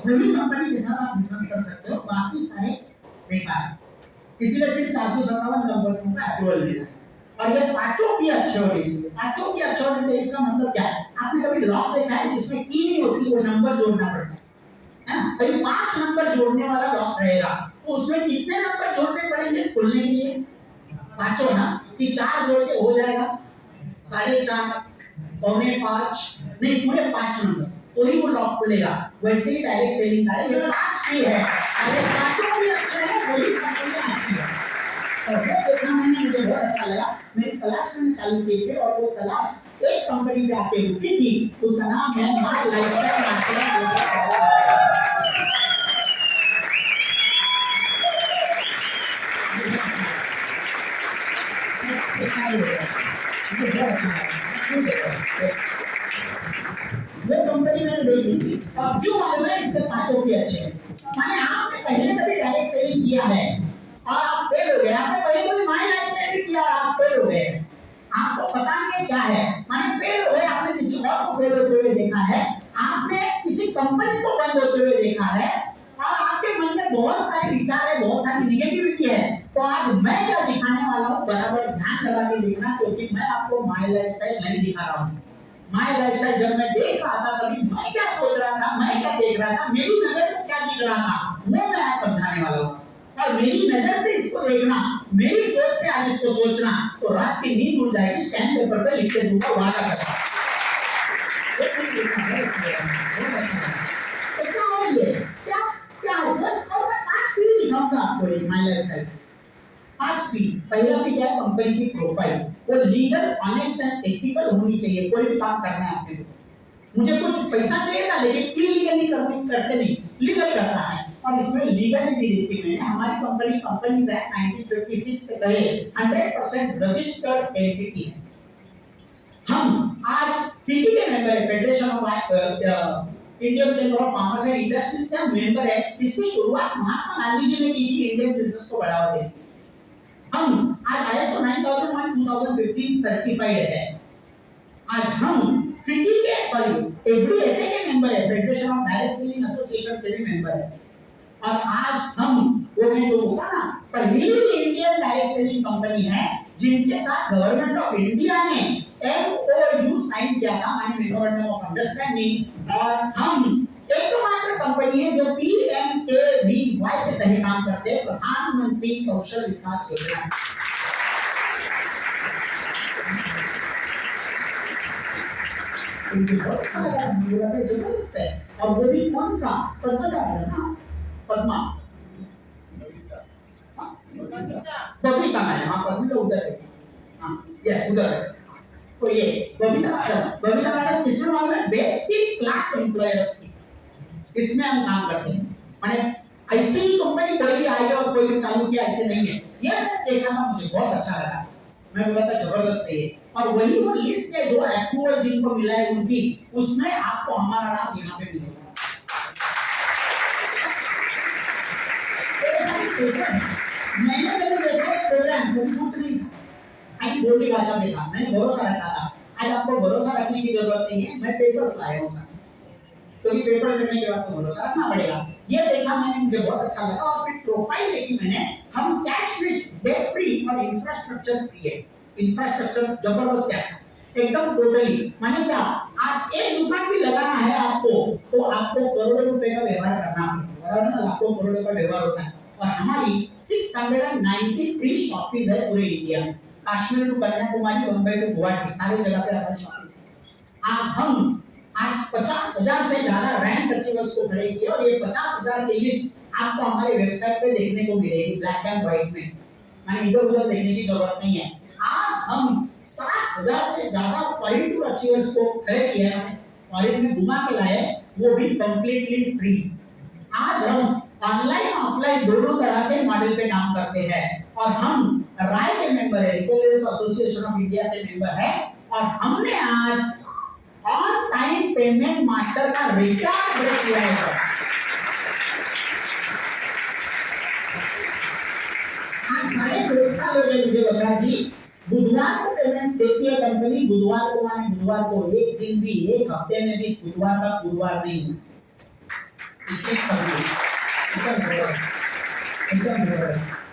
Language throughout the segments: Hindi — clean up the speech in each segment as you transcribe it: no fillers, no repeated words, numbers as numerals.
वही कंपनी के साथ आप बिजनेस कर सकते हो, बाकी सारे बेकार है। इसलिए सिर्फ 457 कंपनियों का अप्रूवल मिला है। और ये पांचों भी अच्छे होने चाहिए, पांचों भी अच्छे होने चाहिए। इसका मतलब क्या है? आपने कभी लॉक देखा है जिसमें की नहीं होती, वो नंबर जोड़ना पड़ता है ना? कहीं 5 नंबर जोड़ने वाला लॉक रहेगा तो उसमें कितने नंबर जोड़ने पड़ेंगे खुलने के लिए? पांचों ना, कि 4 जोड़ के हो जाएगा 4.5, 4.25, नहीं पूरे 5 नंबर तो ही वो लॉक खुलेगा। वैसे ही डायरेक्ट सेलिंग का ये 5 की है, अरे पांचों भी अच्छे हैं, वही कंपनी अच्छी है। और वो देखना मैंने, मुझे बहुत अच्छा लगा। मेरी तलाश करना चालू की थी और वो तलाश एक कंपनी पे आके रुकी थी, उसका नाम है माय लाइफस्टाइल मार्केटिंग। वो कंपनी मैंने देखी थी। अब क्यों मालूम है? इसके पांचों भी अच्छे हैं। माने आपने पहले कभी डायरेक्ट सेलिंग किया है और आप फेल हो गए, आपने पहले कभी माय लाइफस्टाइल भी किया और आप फेल हो गए, आपको पता नहीं है क्या है, माने फेल हो गए। आपने किसी और को फेल होते हुए देखा है, आपने किसी कंपनी को बंद होते हुए देखा है और आपके मन में बहुत सारे विचार है, बहुत सारी निगेटिविटी है। तो आज मैं क्या दिखाने वाला हूँ, बराबर ध्यान लगा के देखना, क्योंकि मैं आपको माय लाइफस्टाइल नहीं दिखा रहा हूँ। माय लाइफस्टाइल जब मैं देख रहा था तभी मैं क्या सोच रहा था, मैं क्या देख रहा था, मेरी नजर में क्या दिख रहा था, वो मैं आज समझाने वाला हूँ। और मेरी नजर से इसको देखना, मेरी सोच से आज इसको सोचना, तो रात की नींद उड़ जाएगी। स्टैंड पेपर पे लिख के दूंगा, वादा करता हूं। क्या क्या बस और मैं 5 पी दिखाऊंगा आपको एक माय लाइफस्टाइल। 5 पी। पहला पी क्या है? कंपनी की प्रोफाइल। वो लीगल, ऑनेस्ट एंड एथिकल होनी चाहिए। कोई भी काम करना है आपने, मुझे कुछ पैसा चाहिए था लेकिन इलीगली करके नहीं, लीगल करना है। और इसमें लीगलिटी देखी मैंने, हमारी कंपनी कंपनीज एक्ट 1956 के तहत 100% रजिस्टर्ड एंटिटी है। हम आज फिकी के मेंबर है, federation of Indian chamber of commerce and industries का मेंबर है। इसकी शुरुआत महात्मा गांधी जी ने की थी इंडियन बिजनेस को बढ़ावा देने। हम आज ISO 9001 2015 सर्टिफाइड है। आज हम फिकी के एफडीएसए के मेंबर है, federation of direct selling association के भी मेंबर है। और आज हम वो मैं जो बोला ना, पहली इंडियन डायरेक्ट सेलिंग कंपनी है जिनके साथ गवर्नमेंट ऑफ इंडिया ने MOU साइन किया था, माने मेमोरेंडम ऑफ अंडरस्टैंडिंग। और हम एकमात्र कंपनी है जो PMKVY के तहत काम करते हैं, प्रधानमंत्री कौशल विकास योजना। जबरदस्त है। और वो भी कौन सा? पद्मा का है ना, पद्मा बबीता है। हाँ बबीता उधर है, हाँ यस उधर है। तो ये बबीता मैडम किसमें मालूम है? बेस्ट इन क्लास एम्प्लॉयर्स की, इसमें हम काम करते हैं। माने ऐसी ही कंपनी कोई भी आई और कोई भी चालू किया ऐसे नहीं है। ये मैंने देखा था, मुझे बहुत अच्छा लगा, मैं बोला था जबरदस्त है। और वही वो लिस्ट है जो अप्रूवल जिनको मिला है उनकी, उसमें आपको हमारा नाम यहाँ पे मिलेगा। मैंने कभी देखा है प्रोग्राम कुछ नहीं था, आई बोली भाषा में था, मैंने भरोसा रखा था। आज आपको भरोसा रखने की जरूरत नहीं है, मैं पेपर्स लाया हूँ सर, क्योंकि पेपर देखने के बाद तो भरोसा रखना पड़ेगा। ये देखा मैंने, मुझे बहुत अच्छा लगा। और फिर प्रोफाइल देखी मैंने, हम कैश रिच, डेट फ्री और इंफ्रास्ट्रक्चर फ्री है। इंफ्रास्ट्रक्चर जबरदस्त है एकदम टोटली। माने क्या, आज एक दुकान भी लगाना है आपको तो आपको करोड़ों रुपए का व्यवहार करना पड़ेगा, बराबर ना? लाखों करोड़ों का व्यवहार होता है। और हमारी 693 शॉपीज है पूरे इंडिया में, कश्मीर टू कन्याकुमारी, मुंबई टू गुवाहाटी, सारी जगह पे हमारी शॉपीज है। आज 50,000 से ज्यादा रैंक अचीवर्स को खड़े किए और ये 50,000 की लिस्ट आपको हमारे वेबसाइट पे देखने को मिलेगी, ब्लैक एंड व्हाइट में, माने इधर उधर देखने की जरूरत नहीं है। आज हम 7,000 से ज्यादा क्वालिटी अचीवर्स को खड़े किए हैं, क्वालिटी में घुमा के लाए, वो भी कंप्लीटली फ्री। आज हम ऑनलाइन ऑफलाइन दोनों तरह से मॉडल पे काम करते हैं। और हम राय के मेंबर है, रिटेलर्स एसोसिएशन ऑफ इंडिया के मेंबर है। और हमने आज ऑन टाइम पेमेंट मास्टर का रिकॉर्ड ब्रेक किया है। आज सारे सुरक्षा लोग मुझे बता जी, बुधवार को पेमेंट देती है कंपनी, बुधवार को माने बुधवार को, एक दिन भी, एक हफ्ते में भी बुधवार का गुरुवार नहीं है। एकदम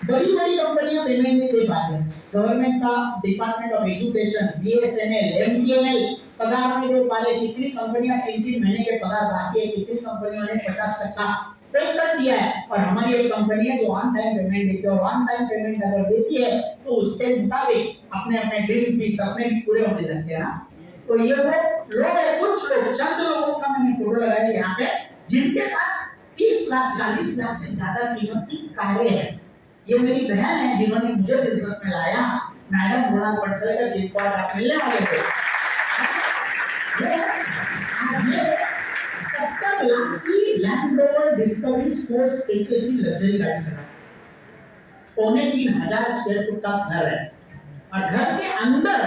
बड़ी बड़ी कंपनियां पेमेंट नहीं दे पाती हैं। गवर्नमेंट का department of education, BSNL, MTNL पगार नहीं दे पा रहे। कितनी कंपनियां 3-3 महीने के पगार बाकी है, कितनी कंपनियों ने 50% पे कर दिया है। और हमारी एक कंपनी है जो ऑन टाइम पेमेंट देती है, और ऑन टाइम पेमेंट अगर देती है तो उसके मुताबिक अपने अपने डील्स भी सपने भी पूरे होने लगते हैं ना। तो ये वो लोग है, कुछ लोग, चंद लोगों का मैंने फोटो लगाया यहाँ पे, जिनके पास 30 लाख 40 लाख से ज्यादा कीमत की कारें हैं। ये मेरी बहन है जिन्होंने मुझे बिजनेस में लाया, मैडम गुणा पटसलकर, जिनको आज आप मिलने वाले थे। ये 70 लाख की land rover discovery sports HSC luxury गाड़ी चला, 3,500 स्क्वायर फुट का घर है। और घर के अंदर,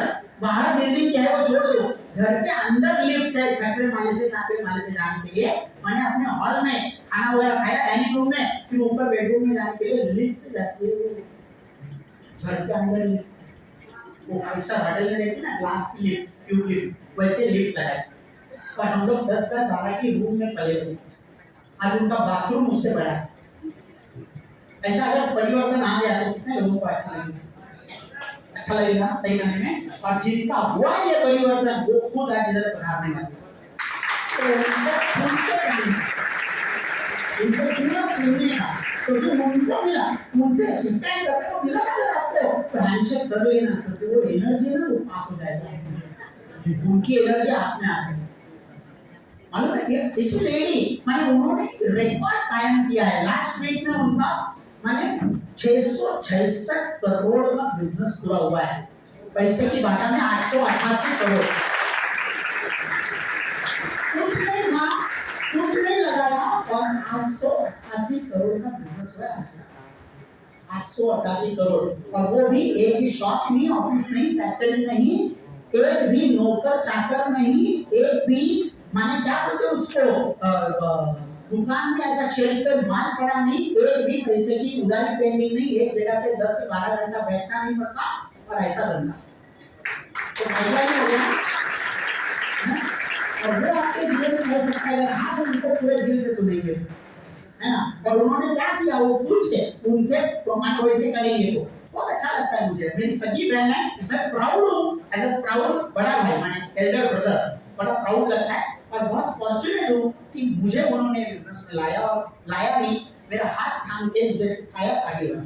बाहर बिल्डिंग क्या है वो छोड़ दो, घर के अंदर लिफ्ट है 6वें माले से 7वें माले पे जाने के लिए। मैंने अपने हॉल में खाना वगैरह खाया, डाइनिंग रूम में, फिर ऊपर बेडरूम में जाने के लिए लिफ्ट से जाती है घर के अंदर। वो 5 स्टार होटल में रहती ना, ग्लास की लिफ्ट, ट्यूब लिफ्ट, वैसे लिफ्ट लगा है। और हम लोग 10 बाय 12 की रूम में पले हुए। आज उनका बाथरूम मुझसे बड़ा है। ऐसा अगर परिवर्तन आ गया तो कितने लोगों को अच्छा लगेगा? अच्छा लगेगा सही करने में। और जिनका हुआ ये परिवर्तन वो खुद आज इधर पधारने वाले। तो उनको पूरा सुनने का, तो जो उनको मिला उनसे शिकायत करने को मिला अगर आपको, तो हैंडशेक कर लेना, तो वो एनर्जी है ना वो पास हो जाएगा, उनकी एनर्जी आप में आ जाएगी। मालूम है इस लेडी माने उन्होंने रिकॉर्ड कायम किया है। लास्ट वीक में उनका माने 666 करोड़ का बिजनेस पूरा हुआ है। पैसे की भाषा में 888 करोड़। कुछ नहीं लगाया और 880 करोड़ का बिजनेस हुआ है। 888 करोड़, और वो भी एक भी शॉप नहीं, ऑफिस नहीं, फैक्ट्री नहीं, एक भी नौकर चाकर नहीं, एक भी माने क्या बोलते उसको, दुकान में ऐसा शेल्फ पे माल पड़ा नहीं, एक भी पैसे की उधारी पेंडिंग नहीं, एक जगह पे 10 से 12 घंटा बैठना नहीं पड़ता, और ऐसा धंधा तो फायदा ही हो गया। और वो आपके जीवन में हो सकता है आप उनको पूरे दिल से सुनेंगे, है ना। और उन्होंने क्या किया वो पूछे उनके, तो मान लो ऐसे करेंगे तो बहुत अच्छा लगता है मुझे। मेरी सगी बहन है, मैं प्राउड हूँ, एज अ प्राउड बड़ा भाई माने एल्डर ब्रदर, बड़ा प्राउड लगता है। और बहुत फॉर्चुनेट हूँ कि मुझे उन्होंने बिजनेस में लाया, और लाया भी मेरा हाथ थाम के मुझे सिखाया, आगे बढ़ा।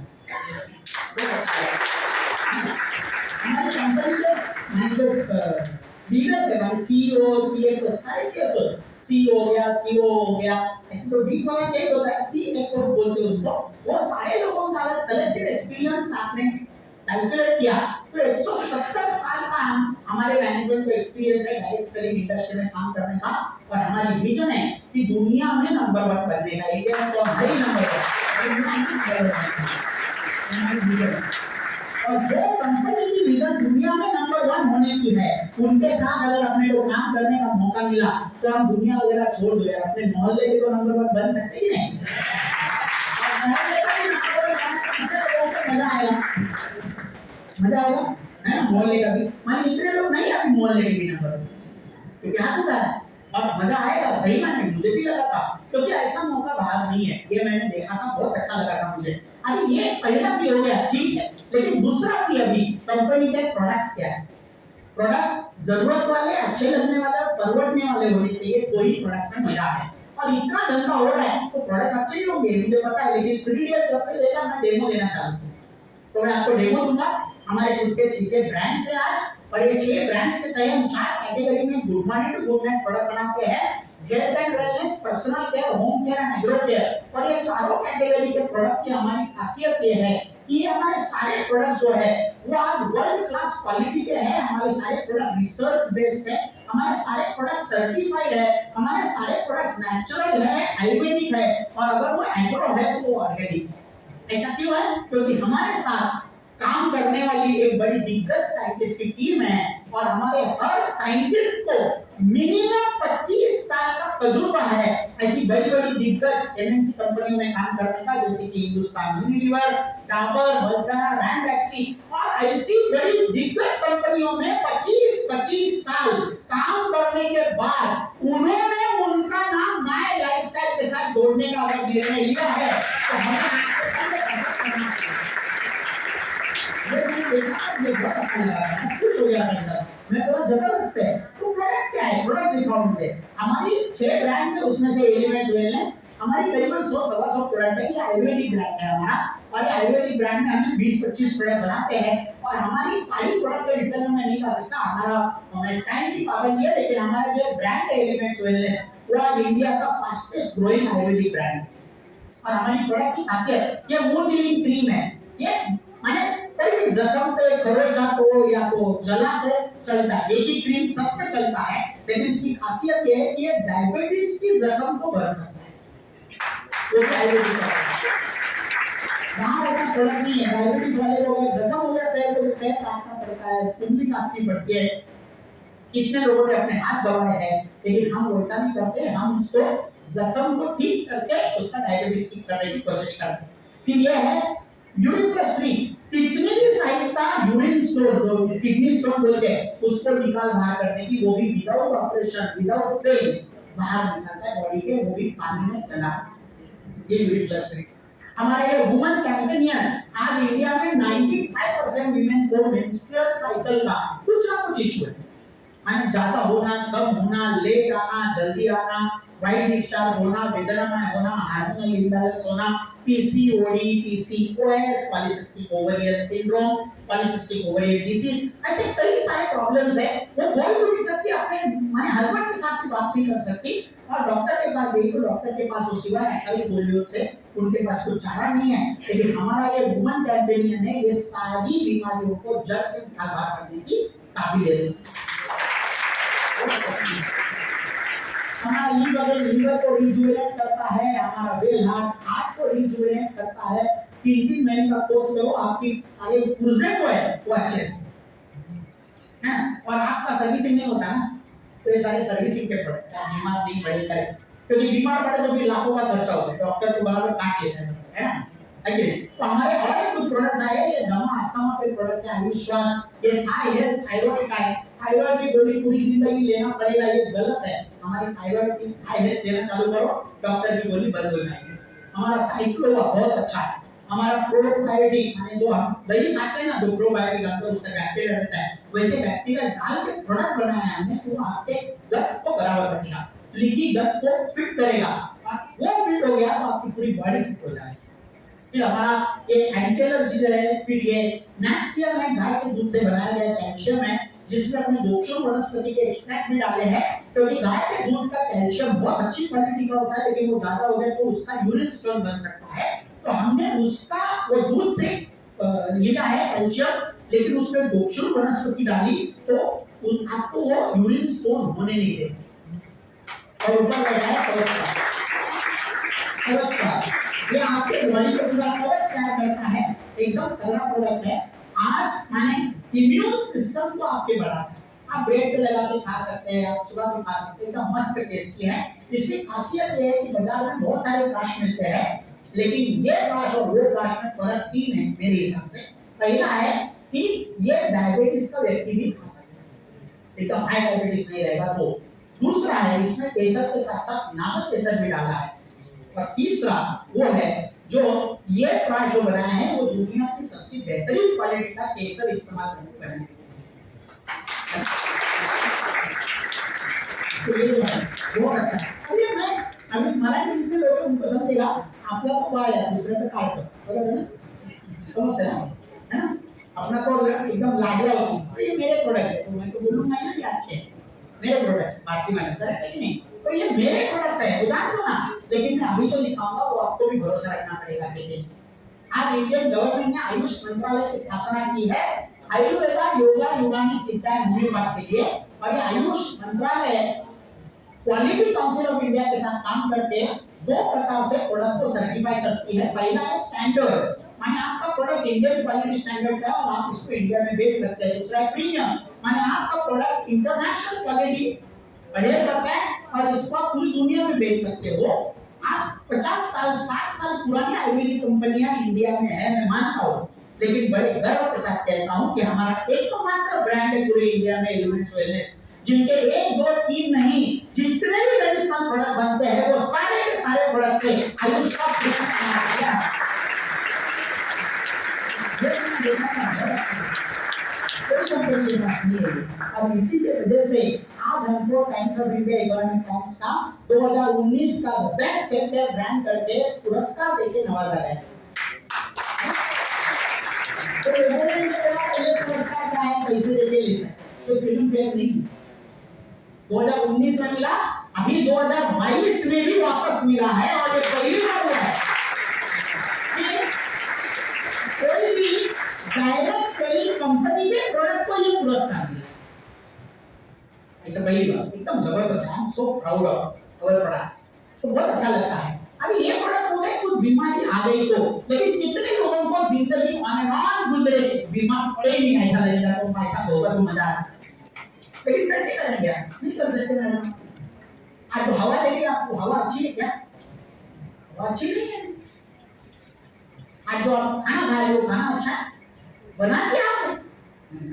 बहुत अच्छा लगा। हमारी कंपनी के मैनेजर लीडर्स है, हमारे सीईओ, सीएक्सओ, सारे सीएक्सओ, सीईओ हो गया, सीओ हो गया, ऐसे तो डी वाला चेक होता है, सीएक्सओ बोलते हैं उसको। वो सारे लोगों का कलेक्टिव एक्सपीरियंस आपने कैलकुलेट किया तो 170 साल का हमारे मैनेजमेंट को एक्सपीरियंस है डायरेक्ट सेलिंग इंडस्ट्री में काम करने का। और हमारी विजन है कि दुनिया में नंबर 1 बनने का, इंडिया में तो हाई नंबर 1। और जो कंपनी की विजन दुनिया में नंबर 1 होने की है, उनके साथ अगर अपने को काम करने का मौका मिला तो हम दुनिया वगैरह छोड़ दो यार, अपने मोहल्ले के तो नंबर 1 बन सकते कि नहीं? मजा आएगा, मजा आएगा, है ना। मोहल्ले का भी मान इतने लोग नहीं, अभी मोहल्ले के भी नंबर, क्योंकि हाथ उठा है और मजा आएगा। सही माने मुझे भी लगा था, क्योंकि ऐसा मौका बाहर नहीं है। ये मैंने देखा था, बहुत अच्छा लगा था मुझे। अरे ये पहला भी हो गया ठीक है, लेकिन दूसरा भी अभी कंपनी के प्रोडक्ट्स क्या है। प्रोडक्ट्स जरूरत वाले, अच्छे लगने वाले और परवड़ने वाले होने चाहिए, तो ही प्रोडक्ट्स में मजा है। और इतना धंधा हो रहा है तो प्रोडक्ट्स अच्छे ही होंगे मुझे पता है, लेकिन प्रीडियल जब से लेकर मैं डेमो देना चाहता हूं, तो मैं आपको डेमो दूंगा। हमारे खुद के 6 ब्रांड्स हैं आज, और ये 6 ब्रांड्स के तहत हम 4 कैटेगरी में good morning to good night product बनाते हैं। Health and wellness, personal care, home care and agro care. और ये चारों कैटेगरी के प्रोडक्ट की हमारी खासियत ये है कि ये हमारे सारे प्रोडक्ट जो है वो आज वर्ल्ड क्लास क्वालिटी के हैं। हमारे सारे प्रोडक्ट रिसर्च बेस्ड है, हमारे सारे प्रोडक्ट सर्टिफाइड है, हमारे सारे प्रोडक्ट्स नेचुरल है, आयुर्वेदिक है, और अगर वो एग्रो है तो वो ऑर्गेनिक है। ऐसा क्यों है? क्योंकि हमारे साथ काम करने वाली एक बड़ी दिग्गज साइंटिस्ट की टीम है, और हमारे हर साइंटिस्ट को मिनिमम 25 साल का तजुर्बा है ऐसी बड़ी बड़ी दिग्गज एमएनसी कंपनियों में काम करने का, जैसे कि हिंदुस्तान यूनिलीवर, डाबर, बलसा, रैंडैक्सी, और ऐसी बड़ी दिग्गज कंपनियों में 25 साल काम करने के बाद उन्होंने उनका नाम माय लाइफस्टाइल के साथ जोड़ने का अगर निर्णय लिया है तो हमें ये बहुत अच्छा लगा, मैं खुश हो गया अंदर, मैं बोला जबरदस्त है। तो प्रोडक्ट्स क्या है, प्रोडक्ट्स दिखाओ मुझे। हमारी 6 ब्रांड्स है, उसमें से एलिमेंट्स वेलनेस हमारी करीबन 100-125 प्रोडक्ट्स है। ये आयुर्वेदिक ब्रांड है हमारा, और ये आयुर्वेदिक ब्रांड में हम 20-25 प्रोडक्ट बनाते हैं। और हमारी सारी प्रोडक्ट का डिटेल में मैं नहीं बता सकता, हमारा टाइम की पाबंदी है, लेकिन हमारा जो ब्रांड है एलिमेंट्स वेलनेस वो आज इंडिया का फास्टेस्ट ग्रोइंग आयुर्वेदिक ब्रांड है। और हमारी प्रोडक्ट की खासियत, ये वुंड हीलिंग क्रीम है। ये माने कोई भी जख्म पे खरोंच हो या तो जला तो चलता है, एक ही क्रीम सब पे चलता है, लेकिन इसकी खासियत ये है कि ये डायबिटीज की जख्म को भर सकता है। वो आयुर्वेदिक है, वहाँ ऐसा प्रोडक्ट नहीं है। डायबिटीज वाले लोग जख्म हो गया पैर को, पैर काटना पड़ता है, उंगली काटनी पड़ती है, कितने लोगों ने अपने हाथ दबाए हैं, लेकिन हम वैसा नहीं करते। हम उसको जख्म को ठीक करके उसका डायबिटीज ठीक करने की कोशिश करते हैं। फिर ये है यूरिन फ्लश फ्री, कितने भी साइज का यूरिन स्टोन, किडनी स्टोन बोलते हैं, उसको निकाल बाहर करने की, वो भी विदाउट ऑपरेशन, विदाउट पेन बाहर निकालता है बॉडी के, वो भी पानी में गला, ये यूरिन फ्लश फ्री। हमारे ये वुमेन कैंपेनियन, आज इंडिया में 95% वीमेन को मेंस्ट्रुअल साइकिल का कुछ ना कुछ इशू है, माने ज्यादा होना, कम होना, लेट आना, जल्दी आना, वाइट डिस्चार्ज होना, वेदनामय होना, हार्मोनल इम्बैलेंस होना, PCOD, PCOS, polycystic ovarian syndrome, polycystic ovarian disease, ऐसे कई सारे प्रॉब्लम्स है। वो बोल भी नहीं सकती, अपने माने हस्बैंड के साथ भी बात नहीं कर सकती, और डॉक्टर के पास गई तो डॉक्टर के पास वो सिवाय 28 गोलियों से उनके पास कोई चारा नहीं है। लेकिन हमारा ये वुमेन कैंपेनियन है, ये सारी बीमारियों को जड़ से निकाल बाहर करने की काबिल है। हमारा लीवर को रिजुवेनेट करता है, हमारा वेल हार्ट को रिजुवेनेट करता है। 3 महीने का कोर्स करो, आपकी सारे पुर्जे को है वो अच्छे हैं, और आपका सर्विसिंग नहीं होता ना, तो ये सारे सर्विसिंग के प्रोडक्ट बीमार नहीं पड़े करें, क्योंकि बीमार पड़े तो फिर लाखों का खर्चा होता है, डॉक्टर को बराबर काट लेते हैं, है ना? तो हमारे और कुछ प्रोडक्ट्स आए, ये दमा अस्थमा के प्रोडक्ट है, आयुष्वास, ये थायराइड का है। थायराइड की गोली पूरी जिंदगी लेना पड़ेगा, ये गलत है। हमारी थायराइड की थायराइड देना चालू करो, डॉक्टर की गोली बंद हो जाएगी। हमारा साइक्लोवा बहुत अच्छा है। हमारा प्रोबायोटिक, माने जो हम दही खाते हैं ना, जो प्रोबायोटिक अंदर उसका बैक्टीरिया रहता है, वैसे बैक्टीरिया डाल के प्रोडक्ट बनाया है हमने, वो आपके गट को बराबर रखेगा, लीकी गट को फिट करेगा, वो फिट हो गया तो आपकी पूरी बॉडी फिट हो जाएगी। फिर हमारा ये एंटी एलर्जी है, फिर ये नेक्सियम है, गाय के दूध से बनाया गया कैल्शियम है, जिसमें अपने दोषों वनस्पति के एक्सट्रैक्ट भी डाले हैं, क्योंकि गाय के दूध का कैल्शियम बहुत अच्छी क्वालिटी का होता है, लेकिन वो ज्यादा हो गया तो उसका यूरिन स्टोन बन सकता है। तो हमने उसका वो दूध से लिया है कैल्शियम, लेकिन उसमें दोषों वनस्पति डाली तो आपको वो यूरिन स्टोन होने नहीं देगा। और ऊपर बैठा है ये आपके बॉडी को पूरा कवर क्या करता है, एकदम तगड़ा प्रोडक्ट है। आज माने इम्यून सिस्टम को आपके बढ़ाता है, आप ब्रेड पे लगा के खा सकते हैं, आप सुबह भी खा सकते हैं, एकदम मस्त टेस्टी है। इसकी खासियत ये है कि बाजार में बहुत सारे ब्रश मिलते हैं, लेकिन ये ब्रश और वो ब्रश में फर्क 3 है मेरे हिसाब से। पहला है कि ये डायबिटीज का व्यक्ति भी खा सकता है, एकदम हाई डायबिटीज नहीं रहेगा तो। दूसरा है इसमें केसर के साथ साथ नामक केसर भी डाला है। और तीसरा वो है जो ये प्राश जो बनाया है वो दुनिया की सबसे बेहतरीन क्वालिटी का केसर इस्तेमाल करके बनाया है। तो ये बहुत अच्छा है। अभी मराठी जितने लोग हैं उनको समझेगा, आपला तो बाळ है, दूसरे तो काट, बरोबर ना? समझते ना, है ना? अपना तो एकदम लागला होता है, ये मेरे प्रोडक्ट है, तो मैं तो बोलूंगा ना कि अच्छे हैं मेरे प्रोडक्ट्स, भारती मैडम करेक्ट है कि नहीं? तो ये मेरे प्रोडक्ट्स है, उदाहरण दो ना, लेकिन मैं अभी जो दिखाऊंगा वो आपको भी भरोसा रखना पड़ेगा। देखिए आज इंडियन गवर्नमेंट ने आयुष मंत्रालय की स्थापना की है आयुर्वेदा, योगा, यूनानी, सिद्धा एंड होम्योपैथ के लिए, और ये आयुष मंत्रालय क्वालिटी काउंसिल ऑफ इंडिया के साथ काम करके 2 प्रकार से प्रोडक्ट को सर्टिफाई करती है। पहला है स्टैंडर्ड, माने आपका प्रोडक्ट इंडियन क्वालिटी स्टैंडर्ड का है और आप इसको इंडिया में बेच सकते हैं। दूसरा है प्रीमियम, माने आपका प्रोडक्ट इंटरनेशनल क्वालिटी अडेयर करता है और इसको आप पूरी दुनिया में बेच सकते हो। आज 50 साल 60 साल पुरानी आयुर्वेदिक कंपनियां इंडिया में है, मैं मानता हूं, लेकिन बड़े गर्व के साथ कहता हूं कि हमारा एकमात्र ब्रांड है पूरे इंडिया में एलिमेंट्स वेलनेस, जिनके 1 2 3 नहीं, जितने भी मेडिसिनल प्रोडक्ट बनते हैं वो सारे के सारे प्रोडक्ट पे आयुष का अब इसी की वजह से आज हमको times of India economic times का 2019 का बेस्ट टेक्सटाइल ब्रांड करके पुरस्कार देके नवाजा गया। तो ये पुरस्कार क्या है, पैसे देके ले सकते, तो फिल्म फेयर नहीं 2019 में मिला, अभी 2022 में भी वापस मिला है और ये पहली बार हुआ है कि कोई भी डायरेक्ट सेलिंग कंपनी के प्रोडक्ट को ये पुरस्कार मिला, ऐसा पहली बार, एकदम जबरदस्त है। I am so proud of our products, तो बहुत अच्छा लगता है। अभी ये प्रोडक्ट हो गए, कुछ बीमारी आ गई तो, लेकिन कितने लोगों को जिंदगी ऑन गुजरे बीमार पड़े ही नहीं, ऐसा लगेगा तो पैसा होगा तो मजा आएगा, लेकिन कैसे करेंगे, नहीं कर सकते मैडम। आज तो हवा लेंगे, आपको हवा अच्छी है क्या? हवा अच्छी नहीं है। आज जो आप खाना खा रहे हो, खाना अच्छा बना दिया आपने,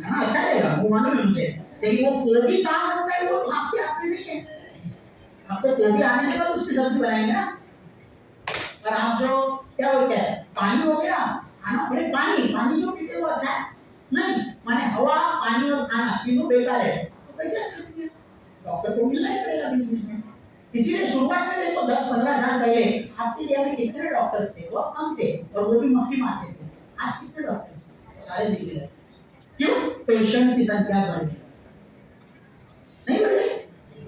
खाना अच्छा रहेगा वो मालूम है मुझे, लेकिन वो कोई काम होता है वो आपके हाथ में नहीं है। आप तो कोई आने के बाद उसकी सब्जी बनाएंगे ना, और आप जो क्या बोलते हैं पानी हो गया खाना, बड़े पानी जो पीते वो अच्छा है नहीं, माने हवा पानी और खाना तीनों बेकार है, तो कैसे करेंगे? डॉक्टर को मिलना ही पड़ेगा बीच बीच में। इसीलिए शुरुआत में देखो 10-15 साल पहले आपके एरिया में कितने डॉक्टर्स थे, वो कम थे और वो भी मक्खी मारते थे। आज कितने डॉक्टर्स हैं? सारे दिखे रहे, क्यों? पेशेंट की संख्या बढ़ गई, नहीं बढ़ गई?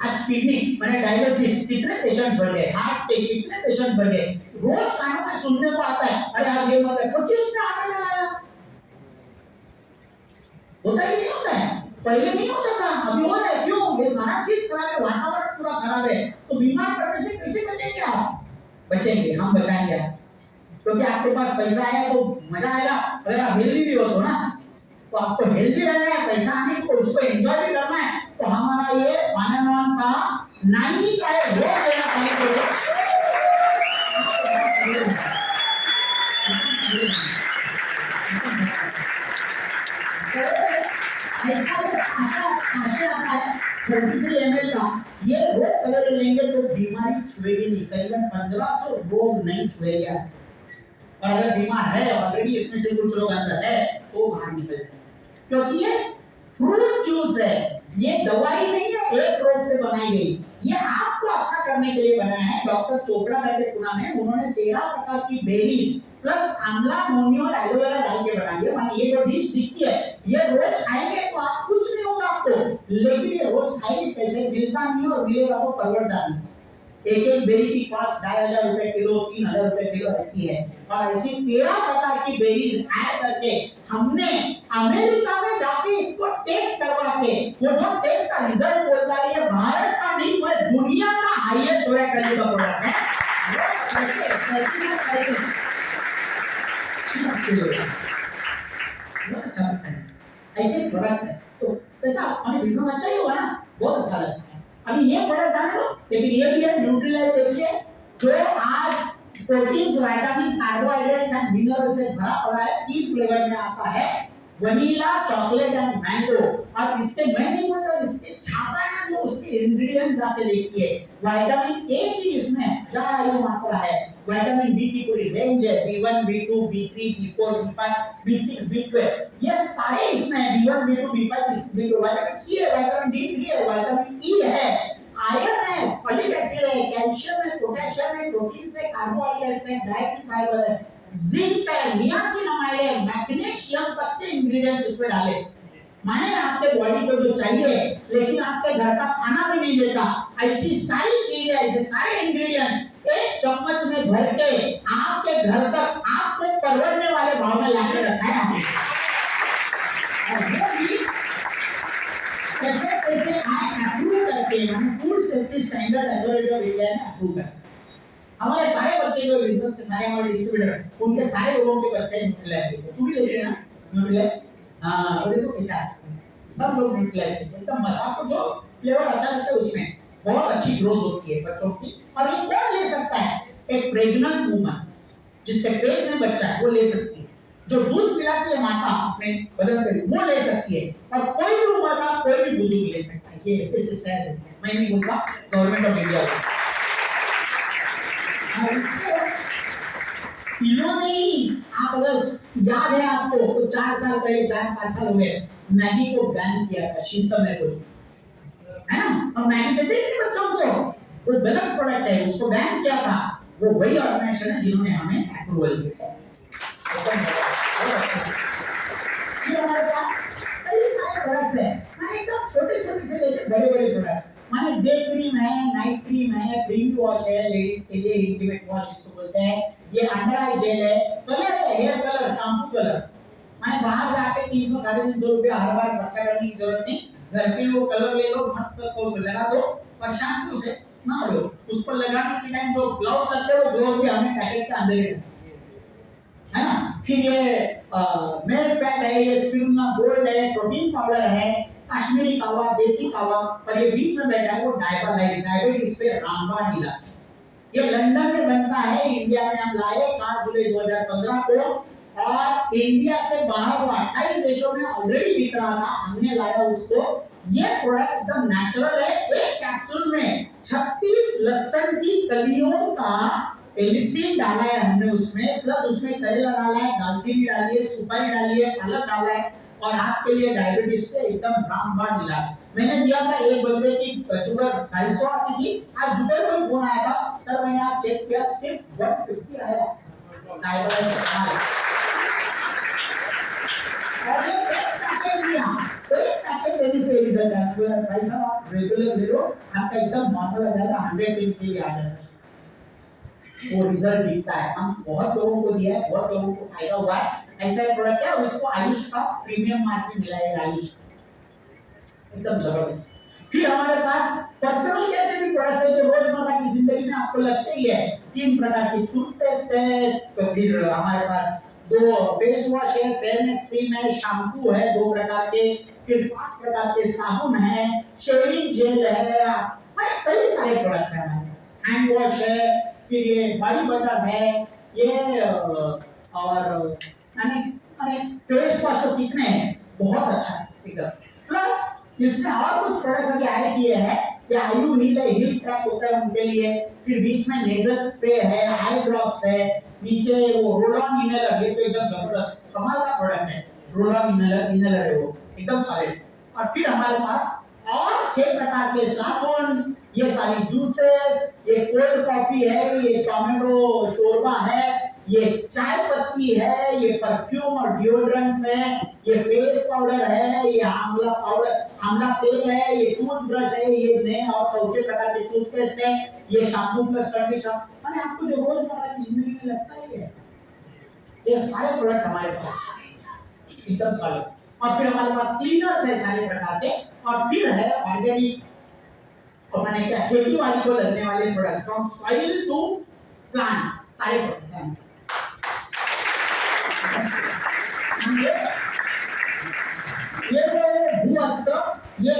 आज किडनी माने डायलिसिस कितने पेशेंट बढ़ गए, हार्ट के कितने पेशेंट बढ़ गए, रोज कानों में सुनने को आता है, अरे आप ये मत करो, जिसने आने लगाया होता ही नहीं होता है, पहले नहीं होता था, अभी हो रहा है। क्यों? ये सारा चीज खराब है, वातावरण पूरा खराब है, तो बीमार पड़ने से कैसे बचेंगे आप? बचेंगे, हम बचाएंगे, क्योंकि आपके पास पैसा है तो मजा आएगा। अगर आप हेल्दी भी हो तो ना, तो आपको हेल्दी रहना है, पैसा आने को उसको एंजॉय भी करना है, तो हमारा ये वानन का 90 का है वो देना चाहिए। ये रोज अगर लेंगे तो बीमारी छुएगी नहीं, करीबन 1500 रोग नहीं छुएगा, और अगर बीमार है ऑलरेडी इसमें से कुछ रोग अंदर है तो बाहर निकल जाए, क्योंकि ये फ्रूट जूस है, ये दवाई नहीं है एक रोग पे बनाई गई, ये आपको अच्छा करने के लिए बना है। डॉक्टर चोपड़ा करके पुणे में उन्होंने 13 प्रकार की बेरीज प्लस आंवला, मोनी और एलोवेरा डाल के बनाई है। माने ये जो डिश दिखती है ये रोज खाएंगे तो आप कुछ नहीं होगा आपको, लेकिन ये रोज खाएंगे कैसे? मिलता नहीं और मिलेगा तो परवड़ता नहीं। एक बेरी की कॉस्ट 2500 रुपए किलो, 3000 रुपए किलो ऐसी है, और ऐसी 13 प्रकार की बेरीज ऐड करके हमने अमेरिका में जाके इसको टेस्ट करवा के, वो जो टेस्ट का रिजल्ट बोलता है ये भारत का नहीं पूरे दुनिया का हाईएस्ट रेट करने का प्रोडक्ट है। ऐसे प्रोडक्ट्स है तो पैसा हमें बिजनेस अच्छा ही होगा ना, बहुत अच्छा लगता है। अभी ये प्रोडक्ट जाने दो, लेकिन ये भी है न्यूट्रीलाइट देखिए, जो आज proteins, vitamins, carbohydrates and minerals से भरा पड़ा है, 3 फ्लेवर में आता है, वनीला, चॉकलेट एंड मैंगो। और इसके मैं नहीं बोलता, इसके छापा है ना जो उसके इंग्रेडिएंट्स आके देखिए, विटामिन ए की इसमें 1000 IU मात्रा है, विटामिन बी की पूरी रेंज है, B1 B2 B3 B4 B5 B6 B12, ये सारे इसमें है, B1 B2 B5 B6 B12, vitamin C है, विटामिन D3 है, विटामिन ई है, आयरन है, फॉलिक एसिड है, कैल्शियम है, पोटेशियम है, प्रोटीन है, कार्बोहाइड्रेट्स है, डाइटरी फाइबर है, जिंक है, नियासिनामाइड है, मैग्नीशियम तक के इंग्रेडिएंट्स इसमें डाले। माने आपके बॉडी को जो चाहिए, लेकिन आपके घर का खाना भी नहीं देता, ऐसी सारी चीजें, ऐसे सारे इंग्रेडिएंट्स एक चम्मच में भर के आपके घर तक आपको परवड़ने वाले भाव में लाके रखा है हमने। और वो भी कैसे अप्रूव करके, हम food safety standard authority of India ने अप्रूव किया। हमारे सारे बच्चे जो बिजनेस के सारे हमारे डिस्ट्रीब्यूटर, उनके सारे लोगों के बच्चे न्यूट्रीलाइट लेते हैं। तू भी लेते है ना न्यूट्रीलाइट? हाँ, और देखो कैसे आते हैं सब लोग न्यूट्रीलाइट लेते हैं, एकदम मजा। आपको जो फ्लेवर अच्छा लगता है उसमें बहुत अच्छी ग्रोथ होती है बच्चों की। और ये कौन ले सकता है? एक प्रेग्नेंट वुमन जिसके पेट में बच्चा है वो ले सकती है। जो दूध पिलाती है माता अपने बदन पे वो ले सकती है, और कोई भी उम्र का कोई भी बुजुर्ग ले सकता है। ये इस सैड है, मैं नहीं बोलता गवर्नमेंट ऑफ इंडिया इन्होंने ही, आप अगर याद है आपको तो 4 साल पहले 4-5 साल हुए मैगी को बैन किया था शीशम में कोई, है ना? और मैगी देते थे बच्चों को, वो गलत प्रोडक्ट है, उसको बैन किया था। वो वही ऑर्गेनाइजेशन है जिन्होंने हमें अप्रूवल दिया। ये हमारे पास कई सारे प्रोडक्ट्स हैं, माने एकदम छोटे-छोटे से लेकर बड़े-बड़े प्रोडक्ट्स, माने डे क्रीम है, नाइट क्रीम है, क्रीम वॉश है, लेडीज के लिए इंटीमेट वॉश इसको बोलते हैं, ये अंडर आई जेल है, कलर है, हेयर कलर, शैम्पू कलर, माने बाहर जाके 300 350 रुपए हर बार खर्चा करने की जरूरत नहीं, घर पे वो कलर ले लो, मस्त को लगा दो और शैम्पू से ना लो, उस पर लगाने के टाइम जो ग्लव्स लगते हैं वो ग्लव्स भी हमें पैकेट के अंदर ही है ना। फिर ये मिल्क फैट है, ये स्पिरुलिना गोल्ड है, प्रोटीन पाउडर है, कश्मीरी कावा, देसी कावा, और ये बीच में बैठा है वो डायबिटीज पे रामबाण इलाज। ये लंदन में बनता है, इंडिया में हम लाए 4 जुलाई 2015 को, और इंडिया से बाहर वो 28 देशों में ऑलरेडी बिक रहा था, हमने लाया उसको। ये प्रोडक्ट एकदम नेचुरल है, एक कैप्सूल में 36 लहसुन की कलियों का एलिसिन डाला है हमने उसमें, प्लस उसमें करेला डाला है, दालचीनी डाली है, सुपारी डाली है, पालक डाला है, और आपके लिए डायबिटीज पे एकदम रामबाण इलाज। मैंने दिया था एक बंदे की शुगर 250 आती थी, आज दोपहर को फोन आया था, सर मैंने आज चेक किया सिर्फ 150 आया डायबिटीज का। और ये एक पैकेट लिया, एक पैकेट लेने से रिजल्ट है, भाई साहब आप रेगुलर ले लो, आपका एकदम नॉर्मल आ जाएगा, 100 kg के आ जाएगा, वो रिजल्ट दिखता है। हम बहुत लोगों को दिया है, बहुत लोगों को फायदा हुआ है। ऐसा एक प्रोडक्ट है और इसको आयुष का प्रीमियम मार्क में मिला है, आयुष एकदम जबरदस्त। फिर हमारे पास पर्सनल केयर के भी प्रोडक्ट्स है जो रोजमर्रा की जिंदगी में आपको लगते ही है। 3 प्रकार की टूथपेस्ट है, तो फिर हमारे पास 2 फेस वॉश है, फेयरनेस क्रीम है, शैम्पू है 2 प्रकार के, फिर 5 प्रकार के साबुन है, शेविंग जेल है, कई सारे प्रोडक्ट्स हैं हमारे पास, हैंड वॉश है, फिर ये बॉडी बटर है, ये और अरे फेस वॉश तो कितने हैं, बहुत अच्छा है एकदम। प्लस इसमें और कुछ प्रोडक्ट्स अभी ऐड किए हैं, ये आयु हील है, हील ट्रैक होता है उनके लिए, फिर बीच में नेजल स्प्रे है, आई ड्रॉप्स है, नीचे वो रोल ऑन इनहेलर, ये तो एकदम जबरदस्त कमाल का प्रोडक्ट है, रोल ऑन इनहेलर है वो एकदम सॉलिड। और फिर हमारे पास और 6 प्रकार के साबुन, ये सारी जूसेस, ये कोल्ड कॉफी है, ये टोमेटो शोरबा है, ये चाय पत्ती है, ये परफ्यूम और डिओड्रेंट्स है, ये फेस पाउडर है, ये आंवला पाउडर, आंवला तेल है, ये टूथब्रश है, ये नए और चौथे प्रकार के टूथपेस्ट है, ये शैम्पू प्लस कंडीशनर, माने आपको जो रोजमर्रा की जिंदगी में लगता ही है, ये सारे प्रोडक्ट हमारे पास एकदम सॉलिड। और फिर हमारे पास क्लीनर्स है सारे प्रकार के, और फिर है ऑर्गेनिक, और मैंने क्या खेती वाली को लगने वाले products, from soil to plant, सारे प्रोडक्ट्स हैं। ये भूअस्त, ये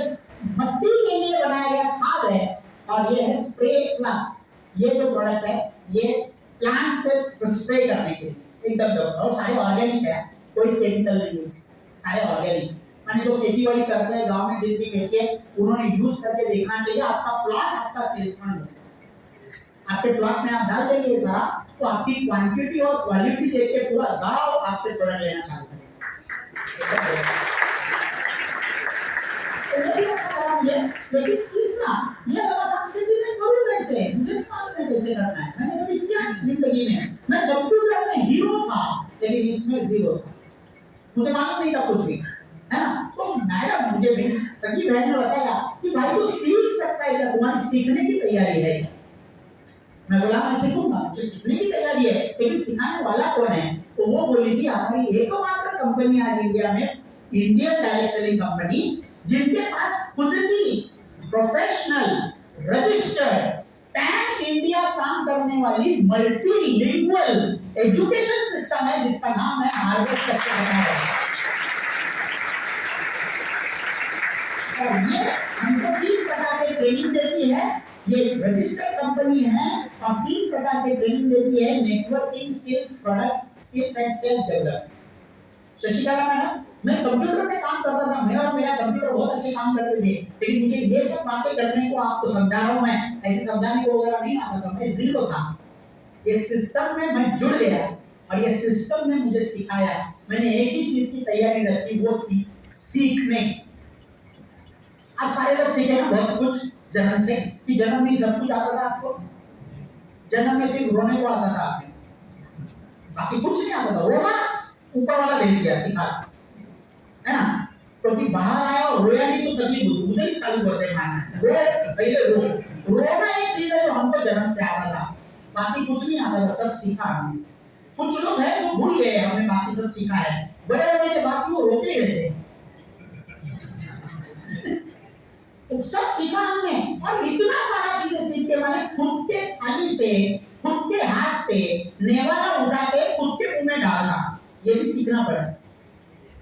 मिट्टी के लिए बनाया गया खाद है, और ये है स्प्रे प्लस, ये जो प्रोडक्ट है ये प्लांट पे स्प्रे करने के लिए एकदम जबरदस्त, और सारे ऑर्गेनिक है, कोई केमिकल नहीं है, सारे ऑर्गेनिक। मैंने जो खेती वाली करते हैं गांव में जितनी खेती है उन्होंने यूज करके देखना चाहिए, आपका प्लॉट आपका सेल्समैन है, आपके प्लॉट में आप डाल देंगे सारा, तो आपकी क्वांटिटी और क्वालिटी देख के पूरा गांव आपसे प्रोडक्ट लेना चालू करेगा। लेकिन तीसरा ये लगा था कि मैं करूं कैसे, मुझे नहीं मालूम है कैसे करना है, मैंने कभी किया नहीं जिंदगी में, मैं कंप्यूटर में हीरो था लेकिन इसमें जीरो था, मुझे मालूम नहीं था कुछ भी, है ना। तो मैडम मुझे भी सगी बहन ने बताया कि भाई तू सीख सकता है क्या, तुम्हारी सीखने की तैयारी है। मैं बोला मैं सीखूंगा, मुझे सीखने की तैयारी है, लेकिन सिखाने वाला कौन है। तो वो बोली थी हमारी एकमात्र कंपनी आज इंडिया में, इंडियन डायरेक्ट सेलिंग कंपनी, जिनके पास खुद की प्रोफेशनल रजिस्टर्ड पैन इंडिया काम करने वाली मल्टीलिंगुअल एजुकेशन सिस्टम है, जिसका नाम है हार्वर्ड सक्सेस। और ये हमको 3 प्रकार के ट्रेनिंग देती है, ये रजिस्टर्ड कंपनी है, और 3 प्रकार के ट्रेनिंग देती है, networking skills, product skills and self development. Shashikala madam, मैं कंप्यूटर पे काम करता था, मैं और मेरा कंप्यूटर बहुत अच्छे काम करते थे, लेकिन मुझे ये सब बातें करने को आपको समझा रहा हूँ, मैं ऐसे समझाने को वगैरह नहीं आता था, मैं जीरो था। ये सिस्टम में मैं जुड़ गया और ये सिस्टम ने मुझे सिखाया। मैंने एक ही चीज की तैयारी रखी, वो थी सीखने। आप सारे लोग सीखे ना बहुत कुछ जन्म से, कि जन्म में सब कुछ आता था आपको, जन्म में सिर्फ रोने को आता था आपने, बाकी कुछ नहीं आता था। रोना ऊपर वाला भेज दिया, सिखा, है ना। क्योंकि बाहर आया और रोया नहीं तो तकलीफ होती, उधर ही चालू करते मारना, रो पहले रो। रोना एक चीज है जो हमको जन्म से आता था, बाकी कुछ नहीं आता था, सब सीखा हमने। कुछ लोग हैं जो भूल गए, हमने बाकी सब सीखा है, बड़े होने के बाद वो रोते ही रहते हैं। तो सब सीखा हमने, और इतना सारा चीजें सीख के मैंने खुद के थाली से, खुद के हाथ से नेवाला उठा के खुद के मुंह में डालना, ये भी सीखना पड़ा।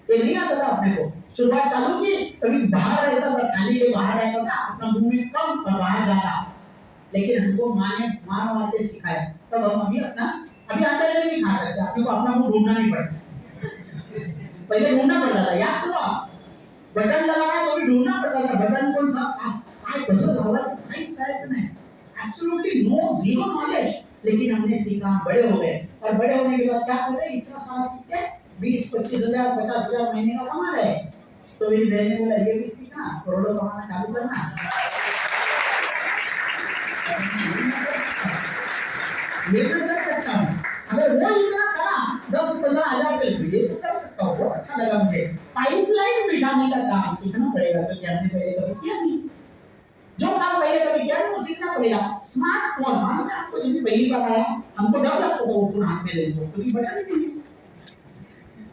ये नहीं आता था अपने को, शुरुआत चालू की कभी बाहर रहता था, थाली के बाहर रहता था, अपना मुंह में कम और बाहर जाता, लेकिन हमको माँ ने मार मार के सिखाया, तब हम अभी आटे में भी खा सकते, आपको अपना मुंह ढूंढना नहीं पड़ता। पहले ढूंढना पड़ता था, याद करो आप, बटन लगाया तो भी ढूंढना पड़ता था, बटन कौन सा काय कसं लावायचं काहीच कळायचं नहीं, एब्सोल्युटली नो, जीरो नॉलेज। लेकिन हमने सीखा, बड़े हो गए, और बड़े होने के बाद क्या कर रहे हैं, इतना सारा सीख के 20-25 हजार 50 हजार महीने का कमा रहे हैं। तो मेरी बहन ने बोला ये भी सीखना, करोड़ों कमाना चालू करना। ये मैं कर सकता हूँ, अगर वो इतना करा 10-15 हजार के लिए तो कर सकता हूँ, बहुत अच्छा लगा मुझे। पाइपलाइन बिठाने का काम सीखना पड़ेगा, तो क्या हमने पहले कभी किया नहीं, जो काम पहले कभी किया वो सीखना पड़ेगा। स्मार्टफोन, मालूम है आपको, जब भी पहली बार आया हमको डर लगता था वो फोन हाथ में लेने को, क्योंकि बटन ही नहीं,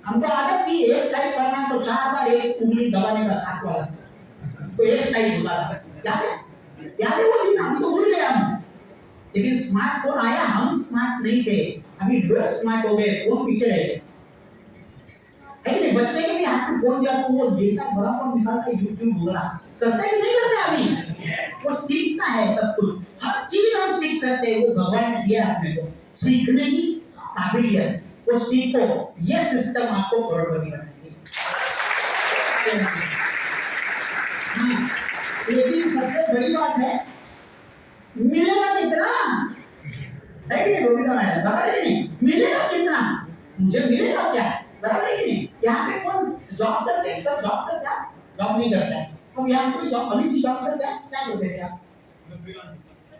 हमको आदत थी एक टाइप करना तो 4 बार एक उंगली दबाने का, 7 वाला, तो एक टाइप होता था, याद है वो दिन, हमको भूल गया हम। लेकिन स्मार्टफोन आया, हम स्मार्ट नहीं थे, अभी लोग स्मार्ट हो गए, फोन पीछे रह गए। लेकिन बच्चे के भी हाथ में फोन दिया तो वो डेटा बराबर निकालता है, यूट्यूब वगैरह करता है कि नहीं करता, अभी वो सीखता है सब कुछ, हर चीज हम सीख सकते हैं, वो भगवान ने दिया अपने को सीखने की काबिलियत, वो सीखो, ये सिस्टम आपको करोड़पति बनाएगी। लेकिन सबसे बड़ी बात है, मिलेगा कितना, है कि नहीं रोबिता मैडम, बराबर है कि नहीं, मिलेगा कितना, मुझे मिलेगा क्या, बराबर है कि नहीं। यहाँ पे कौन जॉब करते हैं, सब जॉब करते हैं, जॉब नहीं करता है, अब यहाँ कोई जॉब, अभी भी जॉब करते हैं, क्या करते हैं आप,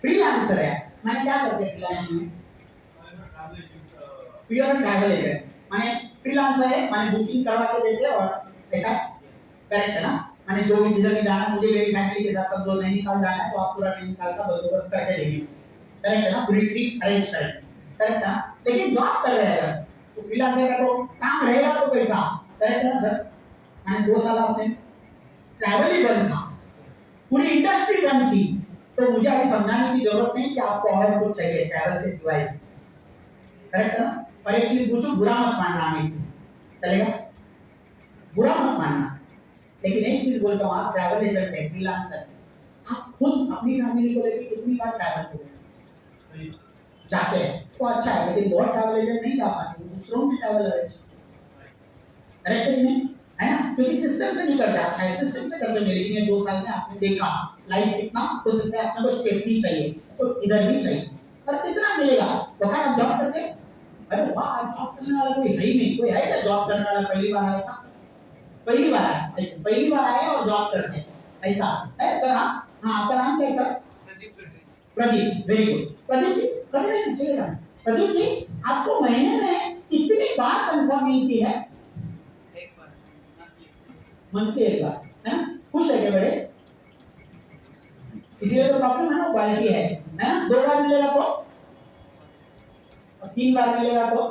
फ्रीलांसर है, माने क्या करते हैं फ्रीलांसिंग में, प्योर ट्रैवल एजेंट, माने फ्रीलांसर है, माने बुकिंग करवा के देते हैं, और ऐसा करेक्ट है ना, माने जो भी जिधर भी जाना, मुझे मेरी फैमिली के साथ सब लोग नैनीताल जाना है तो आप पूरा नैनीताल का बंदोबस्त करके देंगे, करेक्ट है ना, पूरी ट्रिप अरेंज करेंगे, करेक्ट है ना। लेकिन जॉब कर रहे हैं तो फ्रीलांसर का तो काम रहेगा तो पैसा, करेक्ट है ना सर। मैंने 2 साल आपने ट्रैवल ही बंद था, पूरी इंडस्ट्री बंद थी, तो मुझे अभी समझाने की जरूरत नहीं कि आपको और कुछ चाहिए ट्रैवल के सिवाय, करेक्ट है ना। पर एक चीज पूछो, बुरा मत मानना, हमें चलेगा, बुरा मत मानना, लेकिन एक चीज बोलता हूँ, आप ट्रैवल एजेंट है, फ्रीलांसर, आप खुद अपनी फैमिली को लेकर कितनी बार ट्रैवल करते हैं, जाते हैं तो अच्छा है, लेकिन बहुत ट्रैवल एजेंट नहीं जा पाते, दूसरों की ट्रैवल अरेंज, करेक्ट है नहीं, है ना, क्योंकि सिस्टम से नहीं करते, आप शायद सिस्टम से करते हैं, लेकिन ये 2 साल में आपने देखा लाइफ कितना हो सकता है, अपने को स्टेपनी चाहिए तो इधर भी चाहिए, पर कितना मिलेगा, तो क्या आप जॉब करते, अरे वाह जॉब करने वाला कोई है ही नहीं, कोई है क्या जॉब करने वाला, पहली बार आया ऐसा, पहली बार आया ऐसे, पहली बार आया और जॉब करते हैं ऐसा है सर। हाँ आपका नाम क्या है sir, Pradeep, very good Pradeep ji, कभी चलेगा, प्रदीप जी आपको महीने में कितनी बार तनख्वाह मिलती है, मंथली एक बार, है ना, खुश है क्या बड़े, इसलिए तो प्रॉब्लम है ना, क्वालिटी है ना, 2 बार मिलेगा तो, और 3 बार मिलेगा तो,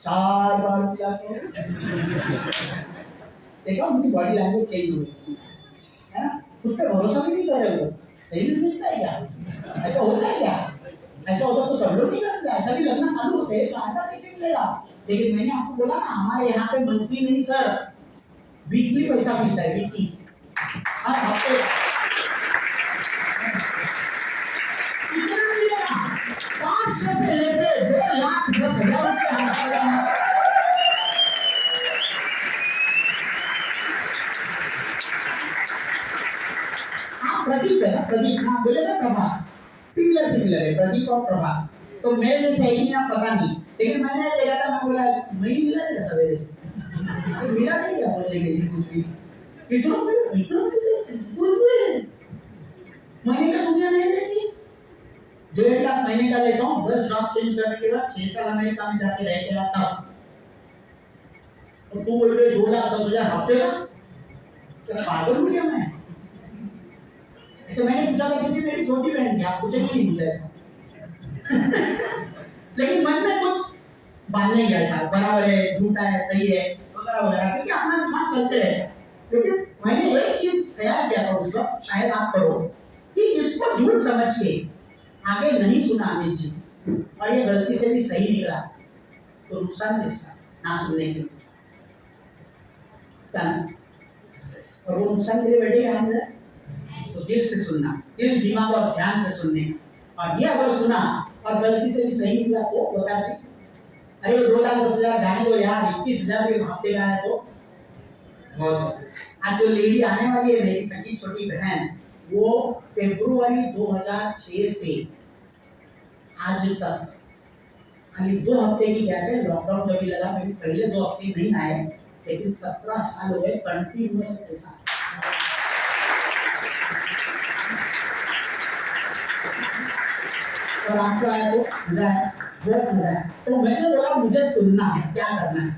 4 बार मिला तो, देखा उनकी बॉडी लैंग्वेज चेंज हो गई है ना, खुद पे भरोसा भी नहीं कर रहे हो, सही में मिलता है क्या, ऐसा होता है क्या, ऐसा होता तो सब लोग नहीं करते, ऐसा भी लगना चालू होते हैं, 4 बार कैसे मिलेगा। लेकिन मैंने आपको बोला ना, हमारे यहाँ पे मंथली नहीं सर, वीकली पैसा मिलता है, वीकली, हर हफ्ते कितना मिलेगा, 500 से लेकर 2,10,000 रुपये, प्रदीप और प्रभा, तो मेरे जैसे एक ना पता नहीं, लेकिन मैंने देखा था, मैं बोला नहीं मिला क्या सवेरे से, तो मिला नहीं क्या बोलने के लिए कुछ भी, इतना कुछ भी महीने का दुनिया नहीं देती। 1.5 लाख महीने का लेता हूँ, 10 जॉब चेंज करने के बाद 6 साल अमेरिका में जाके रह के आता हूँ, और तू बोल रहे 2,10,000 हफ्ते का, क्या पागल हूँ क्या मैं? ऐसे मैंने पूछा था क्योंकि मेरी छोटी बहन थी, आप पूछेंगे नहीं मुझे ऐसा लेकिन मन में कुछ बांध नहीं गया था, बराबर है, झूठा है, सही है वगैरह वगैरह, क्योंकि अपना दिमाग चलते रहे। क्योंकि मैंने एक चीज ख्याल किया था उस वक्त, शायद आप करो, कि इसको झूठ समझ के आगे नहीं सुना अमित जी, और ये गलती से भी सही निकला, तो नुकसान किसका? ना सुनने के लिए। और वो नुकसान के लिए बैठेगा हम, तो दिल से सुनना, दिल दिमाग और ध्यान से सुनने, और ये अगर सुना और गलती से भी सही निकला तो बता जी, अरे 2,10,000 जाने दो यार, 21,000 के हफ्ते का है तो बहुत। आज जो लेडी आने वाली है मेरी सगी छोटी बहन, वो फरवरी 2006 से आज तक खाली 2 हफ्ते की गैप है, लॉकडाउन जब भी लगा मेरे पहले 2 हफ्ते नहीं आए, लेकिन 17 साल हो गए कंटिन्यूअस पैसा। और आपको आया तो मजा है, बहुत मजा है। तो मैंने बोला मुझे सुनना है, क्या करना है।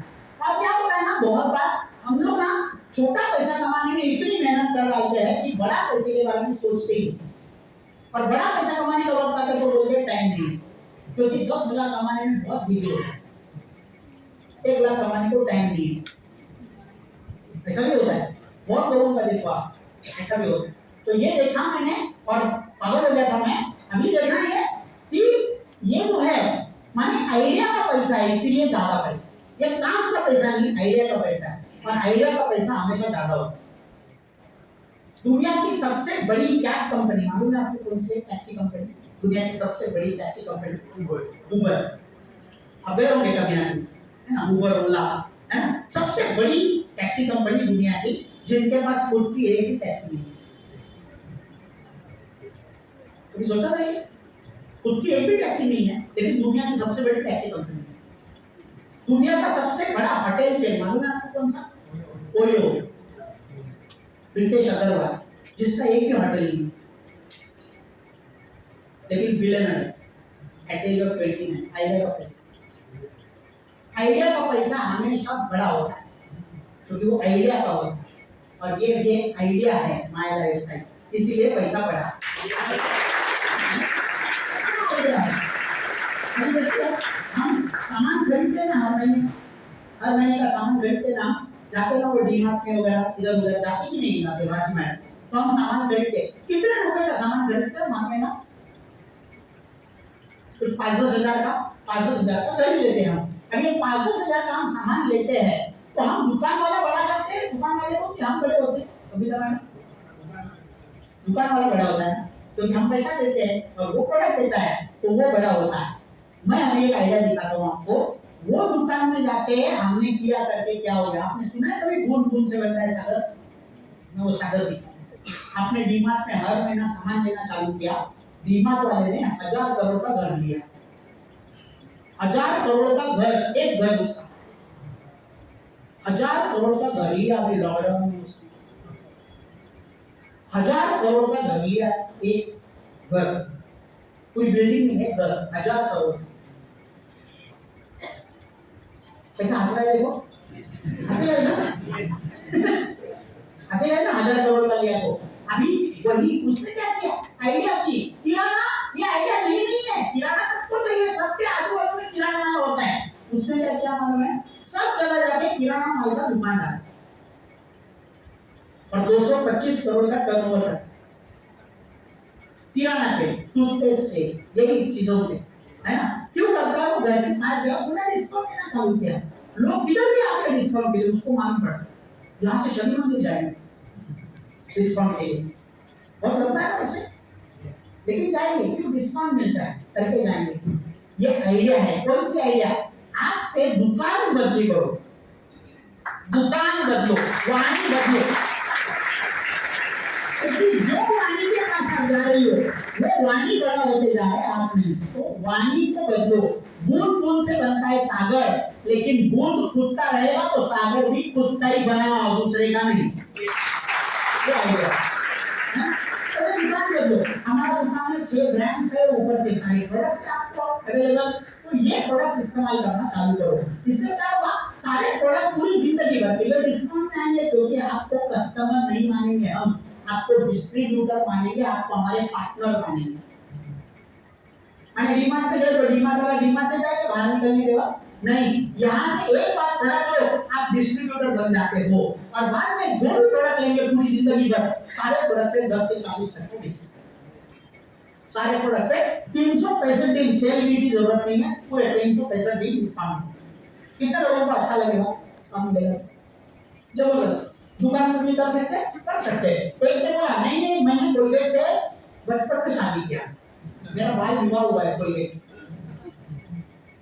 और क्या होता है ना, बहुत बार हम लोग ना छोटा पैसा कमाने में इतनी मेहनत कर डालते हैं कि बड़ा पैसे के बारे में सोचते ही नहीं, और बड़ा पैसा कमाने का वक्त आता है तो बोलते टाइम नहीं है, क्योंकि 10,000 कमाने में बहुत बिजी होते हैं, 1 लाख कमाने को टाइम नहीं है। ऐसा भी होता है, बहुत लोगों का देखो आप, ऐसा भी होता है। तो ये देखा मैंने और पागल हो गया था मैं। अभी देखना है कि ये जो है माने आइडिया का पैसा है, इसीलिए ज्यादा पैसा, ये काम का पैसा नहीं, आइडिया का पैसा है, और आइडिया का पैसा हमेशा ज्यादा होता है। दुनिया की सबसे बड़ी कैब कंपनी मालूम है आपको कौन सी है? टैक्सी कंपनी, दुनिया की सबसे बड़ी टैक्सी कंपनी उबर। अब गए होंगे कभी ना, है ना, उबर ओला, है ना, सबसे बड़ी टैक्सी कंपनी दुनिया की, जिनके पास खुद की एक भी टैक्सी नहीं है। कभी सोचा था ये? खुद की एक भी टैक्सी नहीं है, लेकिन दुनिया की सबसे बड़ी टैक्सी कंपनी है। दुनिया का सबसे बड़ा होटल चेन मालूम है आपको कौन सा? ओयो, ब्रिटिश अग्रवाल, जिसका एक भी होटल नहीं है, लेकिन बिलियनर है एट एज ऑफ 29। आइडिया का पैसा, आइडिया का पैसा हमेशा बड़ा होता है, क्योंकि वो आइडिया का होता है, और ये आइडिया है माय लाइफस्टाइल, इसीलिए पैसा बढ़ा। हम सामान खरीदते ना हर महीने का सामान खरीदते ना, जाते ना वो डीमार्ट में वगैरह इधर उधर जाते ही नहीं जाते भाजी में, तो हम सामान खरीदते, कितने रुपए का सामान खरीदते हैं मांगे ना, तो 5-10 हजार का, 5-10 हजार का खरीद लेते हैं हम। अगर 5-10 हजार का हम सामान लेते हैं, तो हम दुकान वाला बड़ा करते हैं, दुकान वाले को कि हम बड़े होते हैं? कभी तो दुकान वाला बड़ा होता है, क्योंकि हम पैसा देते हैं और वो प्रोडक्ट देता है, तो वो बड़ा होता है। मैं अभी एक आइडिया दिखाता हूँ आपको। वो दुकान में जाके हमने किया करके क्या हो गया, आपने सुना है कभी बूंद बूंद से बनता है सागर? मैं वो सागर दिखा। आपने डीमार्ट में हर महीना सामान लेना चालू किया, डीमार्ट वाले ने 1000 करोड़ का घर लिया, 1000 करोड़ का घर, एक घर उसका 1000 करोड़ का घर लिया। अभी लॉकडाउन में उसने 1000 करोड़ का घर लिया, एक घर, कोई बिल्डिंग नहीं है, घर 1000 करोड़। कैसा हंस रहा है देखो, हंसेगा ना हंसेगा ना, 1000 करोड़ का लिया तो। अभी वही उसने क्या किया, आइडिया की, किराना, ये आइडिया नहीं है, किराना सबको चाहिए, सबके आजू बाजू में किराना माल होता है। उसने क्या किया मालूम है, सब जगह जाके किराना माल का दुकान डाला और 225 करोड़ का टर्नओवर है किराना पे, टूथपेस्ट से, यही चीजों पे, है ना। क्यों करता है वो? घर के पास है, उन्होंने डिस्काउंट देना चालू किया, लोग किधर भी आते हैं डिस्काउंट के लिए, उसको मालूम पड़ा यहाँ से शनि मंदिर जाएंगे डिस्काउंट के लिए, बहुत लगता है वैसे, लेकिन जाएंगे क्यों, डिस्काउंट मिलता है करके जाएंगे। ये आइडिया है। कौन सी आइडिया? आज से दुकान बदली करो, दुकान बदलो, वाणी बदलो, क्योंकि जो वाणी के पास आप जा रही हो वो वाणी बड़ा होते जा रहा है, आप नहीं। तो वाणी को बदलो। बूंद बूंद से बनता है सागर, लेकिन बूंद कूदता रहेगा तो सागर भी कूदता ही बना, दूसरे का नहीं। ये आइडिया तो दुकान कर लो। हमारा दुकान में 6 ब्रांड्स है, ऊपर से सारे प्रोडक्ट्स आपको अवेलेबल। तो ये प्रोडक्ट्स इस्तेमाल करना चालू करो। इससे क्या होगा, सारे प्रोडक्ट पूरी जिंदगी भर के लिए डिस्काउंट में आएंगे, क्योंकि आपको कस्टमर नहीं मानेंगे हम, आपको डिस्ट्रीब्यूटर मानेंगे, आपको हमारे पार्टनर मानेंगे। मैंने डीमार्ट पे गए तो डीमार्ट वाला डीमार्ट में जाएगा, बाहर निकलने के बाद नहीं, यहाँ से एक बार प्रोडक्ट लो, आप डिस्ट्रीब्यूटर बन जाते हो। और बाद में जो भी प्रोडक्ट लेंगे पूरी जिंदगी भर, सारे प्रोडक्ट पे 10 से 40% डिस्काउंट। सारे प्रोडक्ट पे 365 दिन सेल की जरूरत नहीं है, पूरे 365 दिन डिस्काउंट। कितने लोगों को अच्छा लगेगा? डिस्काउंट मिलेगा जबरदस्त। दुकान में भी कर सकते एक ने बोला नहीं मैंने कोलगेट से बचपन में शादी किया, मेरा भाई विवाह हुआ है कोलगेट से।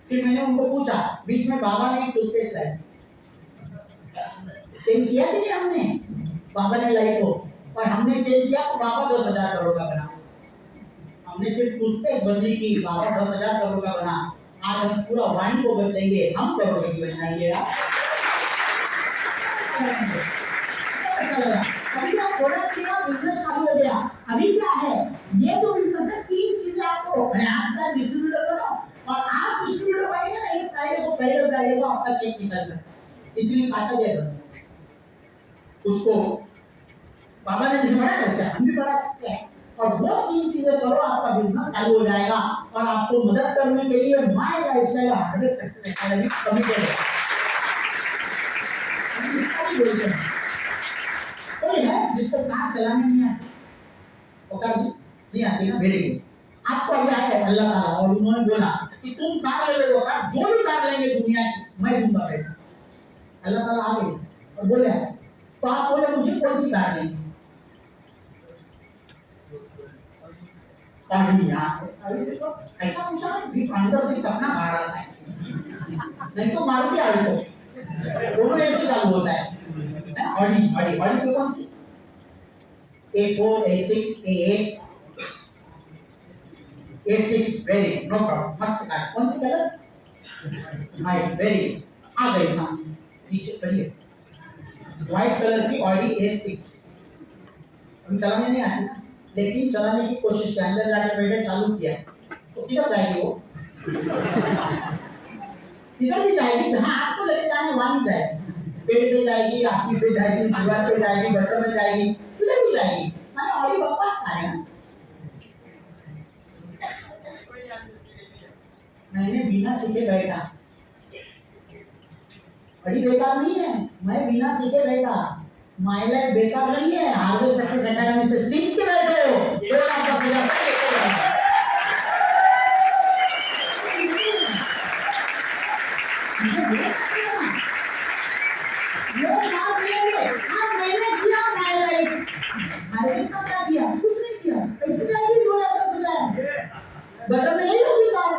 फिर मैंने उनको पूछा, बीच में बाबा ने टूथपेस्ट लाई, चेंज किया कि नहीं हमने? बाबा ने लाई को, और हमने चेंज किया तो बाबा 10,000 करोड़ का बना। हमने सिर्फ टूथपेस्ट बदली की, बाबा 10,000 करोड़ का बना। आज हम पूरा वाइन को बदलेंगे, हम करोड़ की बनाएंगे यार। अभी आप प्रोडक्ट किया, बिजनेस चालू हो गया। अभी क्या है, ये जो बिजनेस है, 3 चीजें आपको, मैंने आपका डिस्ट्रीब्यूटर बनो, और आप डिस्ट्रीब्यूटर बनेंगे ना, एक फ्राइडे को पहले फ्राइडे को आपका चेक निकल सकता है, इतनी ताकत है उसको। बाबा ने जैसे बढ़ाया वैसे हम भी बढ़ा सकते हैं। और वो 3 चीजें करो, आपका बिजनेस चालू हो जाएगा। और आपको मदद करने के लिए my lifestyle 100 success academy committed है। कोई है जिसको कार चलाने नहीं आती? ओकार जी नहीं आती ना, वेरी गुड। आपको अभी आया है अल्लाह ताला, और उन्होंने बोला कि तुम कार ले लो, कार जो भी कार लेंगे दुनिया की मैं दूंगा पैसा। अल्लाह ताला आ गए और बोले तो आप बोले मुझे कौन सी कार लेंगे? अभी अभी देखो ऐसा पूछा भी, अंदर से सपना बाहर आता है, नहीं तो मारुति आल्टो, दोनों ऐसे चालू होता है। ऑडी ऑडी ऑडी पे कौन सी? A4 A6 A8 A6 very no problem, मस्त कार। कौन सी कलर? व्हाइट, वेरी आ गई सामने नीचे पड़ी व्हाइट कलर की ऑडी A6। हम चलाने नहीं आती ना, लेकिन चलाने की कोशिश के अंदर जाके बैठे चालू किया तो किधर जाएगी वो? किधर भी जाएगी, जहाँ आपको लेके जाने वहां जाएगी। पेड़ पे जाएगी, आदमी पे जाएगी, दीवार पे जाएगी, बटन में जाएगी, किधर भी जाएगी। मैंने ऑडी बकवास है ना, मैंने बिना सीखे बैठा। ऑडी बेकार नहीं है, मैं बिना सीखे बैठा। माय लाइफ बेकार नहीं है, हार्वेस्ट सक्सेस एकेडमी से सीख के बैठो, 2,10,000 बटन में नहीं होगी कार,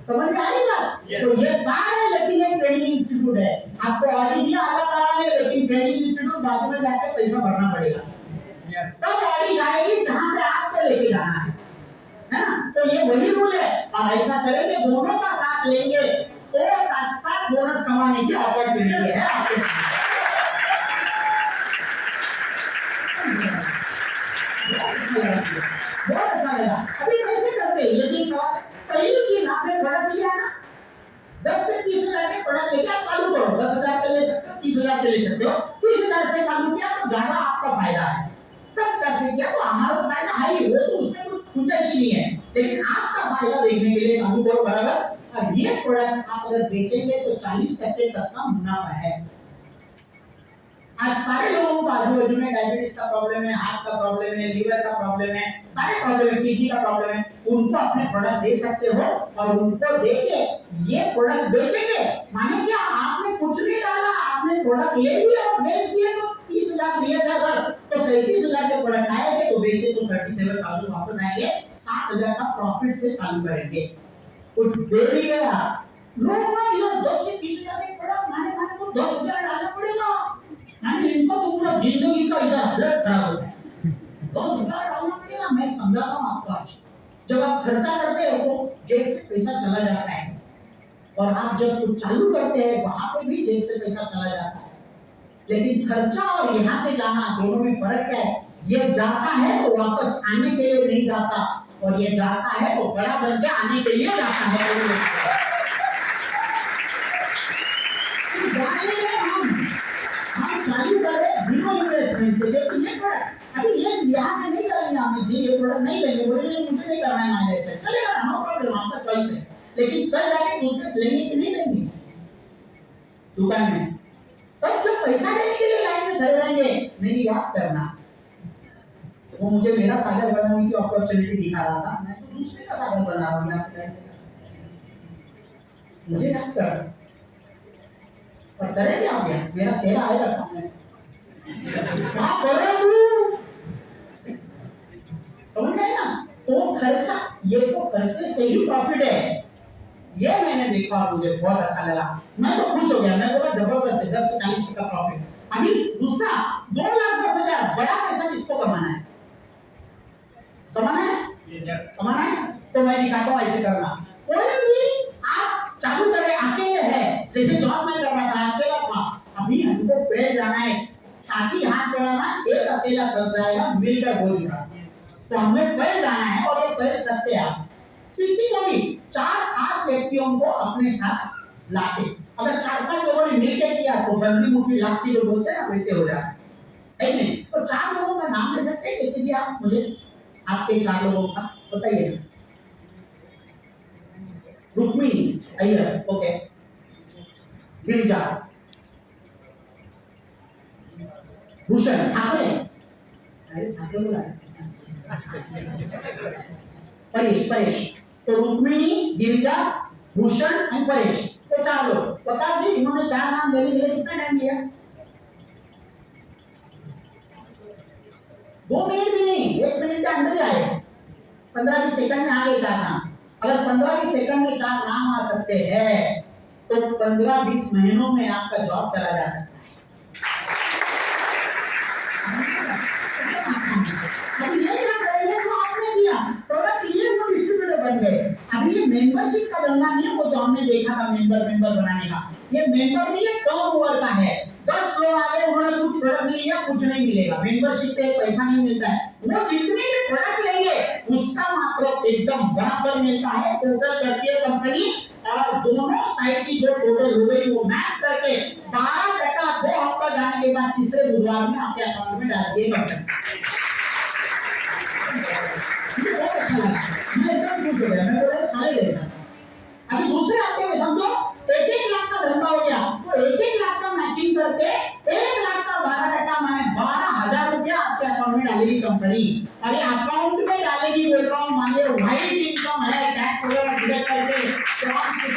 समझ में आई बात? तो ये कार है, लेकिन एक ट्रेनिंग इंस्टीट्यूट है। आपको ऑडी दिया अल्लाह ताला ने, लेकिन ट्रेनिंग इंस्टीट्यूट बाजू में जाके पैसा भरना पड़ेगा। तब ऑडी जाएगी जहां पे आपको लेके जाना है ना? तो ये वही रूल है। और ऐसा करेंगे, दोनों का साथ लेंगे तो साथ साथ बोनस कमाने की अपॉर्चुनिटी है आपके साथ। बहुत अच्छा लगा। अभी कैसे करते हैं ये भी सवाल। पहली चीज आपने प्रोडक्ट लिया ना, 10 से 30,000 के प्रोडक्ट लेके आप चालू करो। 10,000 के ले सकते हो, 30,000 के ले सकते हो। 30,000 से चालू किया तो ज्यादा आपका फायदा है, 10,000 से किया तो हमारा तो फायदा है ही, वो तो उसमें कुछ गुंजाइश नहीं है, लेकिन आपका फायदा देखने के लिए चालू करो बराबर। और ये प्रोडक्ट आप अगर बेचेंगे तो 40% तक का मुनाफा है। आज सारे लोगों को आजू बाजू में डायबिटीज का प्रॉब्लम है, हार्ट का प्रॉब्लम है, लीवर का प्रॉब्लम है, सारे प्रॉब्लम है, किडनी का प्रॉब्लम है। उनको अपने प्रोडक्ट दे सकते हो और उनको देके ये प्रोडक्ट बेचेंगे। माने क्या, आपने कुछ नहीं डाला, आपने प्रोडक्ट ले लिया और बेच दिया तो 30,000 दिए थे, तो 37,000 के प्रोडक्ट आएंगे तो बेचे तो 37,000 वापस आएंगे। 60,000 का प्रॉफिट से चालू करेंगे। कुछ दे भी गया लोग ना, इधर 10 से 30,000 के प्रोडक्ट माने तो 10,000 डालना पड़ेगा। यानी इनको तो पूरा जिंदगी का इधर हालत खराब होता है। 10,000 डालना पड़ेगा, क्या, मैं समझाता हूँ आपको आज। जब आप खर्चा करते हो तो जेब से पैसा चला जाता है, और आप जब कुछ चालू करते हैं वहां पे भी जेब से पैसा चला जाता है। लेकिन खर्चा और यहाँ से जाना दोनों में फर्क है। ये जाता है तो वापस आने के लिए नहीं जाता, और ये जाता है तो बड़ा बन के आने के लिए जाता है। हम चालू कर रहे हैं जीरो इन्वेस्टमेंट से, क्योंकि ये प्रोडक्ट अभी ये यहाँ से नहीं करेंगे, हम जी ये प्रोडक्ट नहीं लेंगे, बोले मुझे नहीं करना है माइलेज से, चलेगा, नो प्रॉब्लम, आपका चॉइस है। लेकिन कल जाके टूथपेस्ट लेंगे कि नहीं लेंगे दुकान में? तब जब पैसा लेने के लिए लाइन में खड़े रहेंगे, मेरी याद करना, वो मुझे मेरा सागर बनाने की अपॉर्चुनिटी दिखा रहा था, मैं तो दूसरे का सागर बना रहा हूँ, मुझे याद कर, और करेंगे आप यार, मेरा चेहरा आएगा सामने, क्या कर रहा तू, समझ गए ना? तो खर्चा, ये तो खर्चे से ही प्रॉफिट है, ये मैंने देखा, मुझे बहुत अच्छा लगा, मैं तो खुश हो गया, मैं बोला जबरदस्त है, 10 से 40 का प्रॉफिट। अभी दूसरा 2,10,000, बड़ा पैसा किसको कमाना है? कमाना है, तो मैं दिखाता हूँ ऐसे करना। कोई भी आप चालू करें, अकेले है, जैसे जॉब में कर रहा था, अकेला था, अभी हमको पेड़ जाना है, साथी हाथ बढ़ाना, एक अकेला कर जाएगा, मिलकर बोल रहा, तो हमें पेड़ जाना है, और ये पेड़ सकते हैं आप किसी को भी 4 खास व्यक्तियों को अपने साथ लाके, अगर 4-5 लोगों ने मिलकर किया तो बंदी मुट्ठी लाठी जो बोलते हैं ना वैसे हो जाए, है नहीं? तो 4 लोगों का नाम ले सकते हैं, देखिए आप मुझे, आपके 4 लोगों का बताइए। रुक्मिणी अय्यर, ओके, गिरिजा, भूषण ठाकरे, अरे ठाकरे बोला, परेश, तो रुक्मिणी, गिरिजा, भूषण एंड परेश, ये 4 लोग। प्रकाश जी, इन्होंने 4 नाम देने के लिए कितना टाइम लिया? 2 मिनट भी नहीं, 1 मिनट के अंदर ही आए, 15-20 सेकंड में आ गए 4 नाम। अगर 15-20 सेकंड में 4 नाम आ सकते हैं तो 15-20 महीनों में आपका जॉब चला जा सकता है। अभी ये क्या करेंगे, तो आपने दिया प्रोडक्ट लिए तो डिस्ट्रीब्यूटर बन गए। अभी ये मेंबरशिप का धंधा नहीं है, वो जो हमने देखा था मेंबर बनाने का, ये मेंबर नहीं है, टर्न ओवर का है। 10 लोग आ गए, उन्होंने कुछ प्रोडक्ट नहीं लिया, कुछ नहीं मिलेगा, मेंबरशिप पे पैसा नहीं मिलता है, वो जितने भी प्रोडक्ट लेंगे उसका मात्र एकदम बराबर मिलता है, टोटल करती है कंपनी, और दोनों साइड की जो टोटल हो गई वो मैच करके 12% 2 हफ्ता जाने के बाद तीसरे बुधवार में आपके अकाउंट में डाल दिए कंपनी। बहुत अच्छा लगा, मैं एकदम खुश हो गया, मैं बोला सारे लेना। अभी दूसरे हफ्ते में समझो 1-1 लाख का धंधा हो गया, तो 1-1 लाख का मैचिंग करके 1 लाख का 12% माने 12,000 रुपया आपके अकाउंट में डालेगी कंपनी। और ये अकाउंट में डालेगी बोल रहा हूँ, मानिए व्हाइट इनकम है, टैक्स वगैरह डिडक्ट करके फॉर्म 16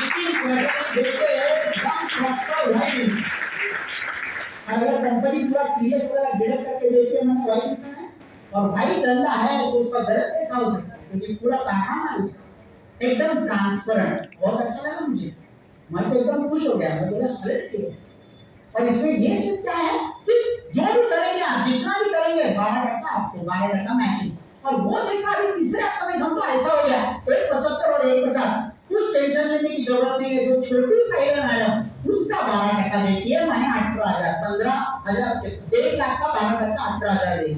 देते हैं, एकदम प्रॉपर व्हाइट इनकम। अगर कंपनी पूरा टीएस वगैरह डिडक्ट करके देती है, मैंने व्हाइट इनकम है, और भाई धंधा है तो उसका गलत पैसा हो सकता है, क्योंकि पूरा काम है उसका एकदम ट्रांसपेरेंट। बहुत अच्छा लगा मुझे, मैं तो एकदम खुश हो गया, मैं बोला सेलेक्ट किया। और इसमें ये चीज क्या है कि जो भी करेंगे आप, जितना भी करेंगे 12% आपको 12% मैचिंग। और वो देखा अभी तीसरे हफ्ते में समझो ऐसा हो गया, 1.75 और 1.50, कुछ टेंशन लेने की जरूरत नहीं है। जो छोटी साइड है मैडम उसका 12% देती है, मैंने 18,000 15,000 1 लाख का 12% 18,000 देगी।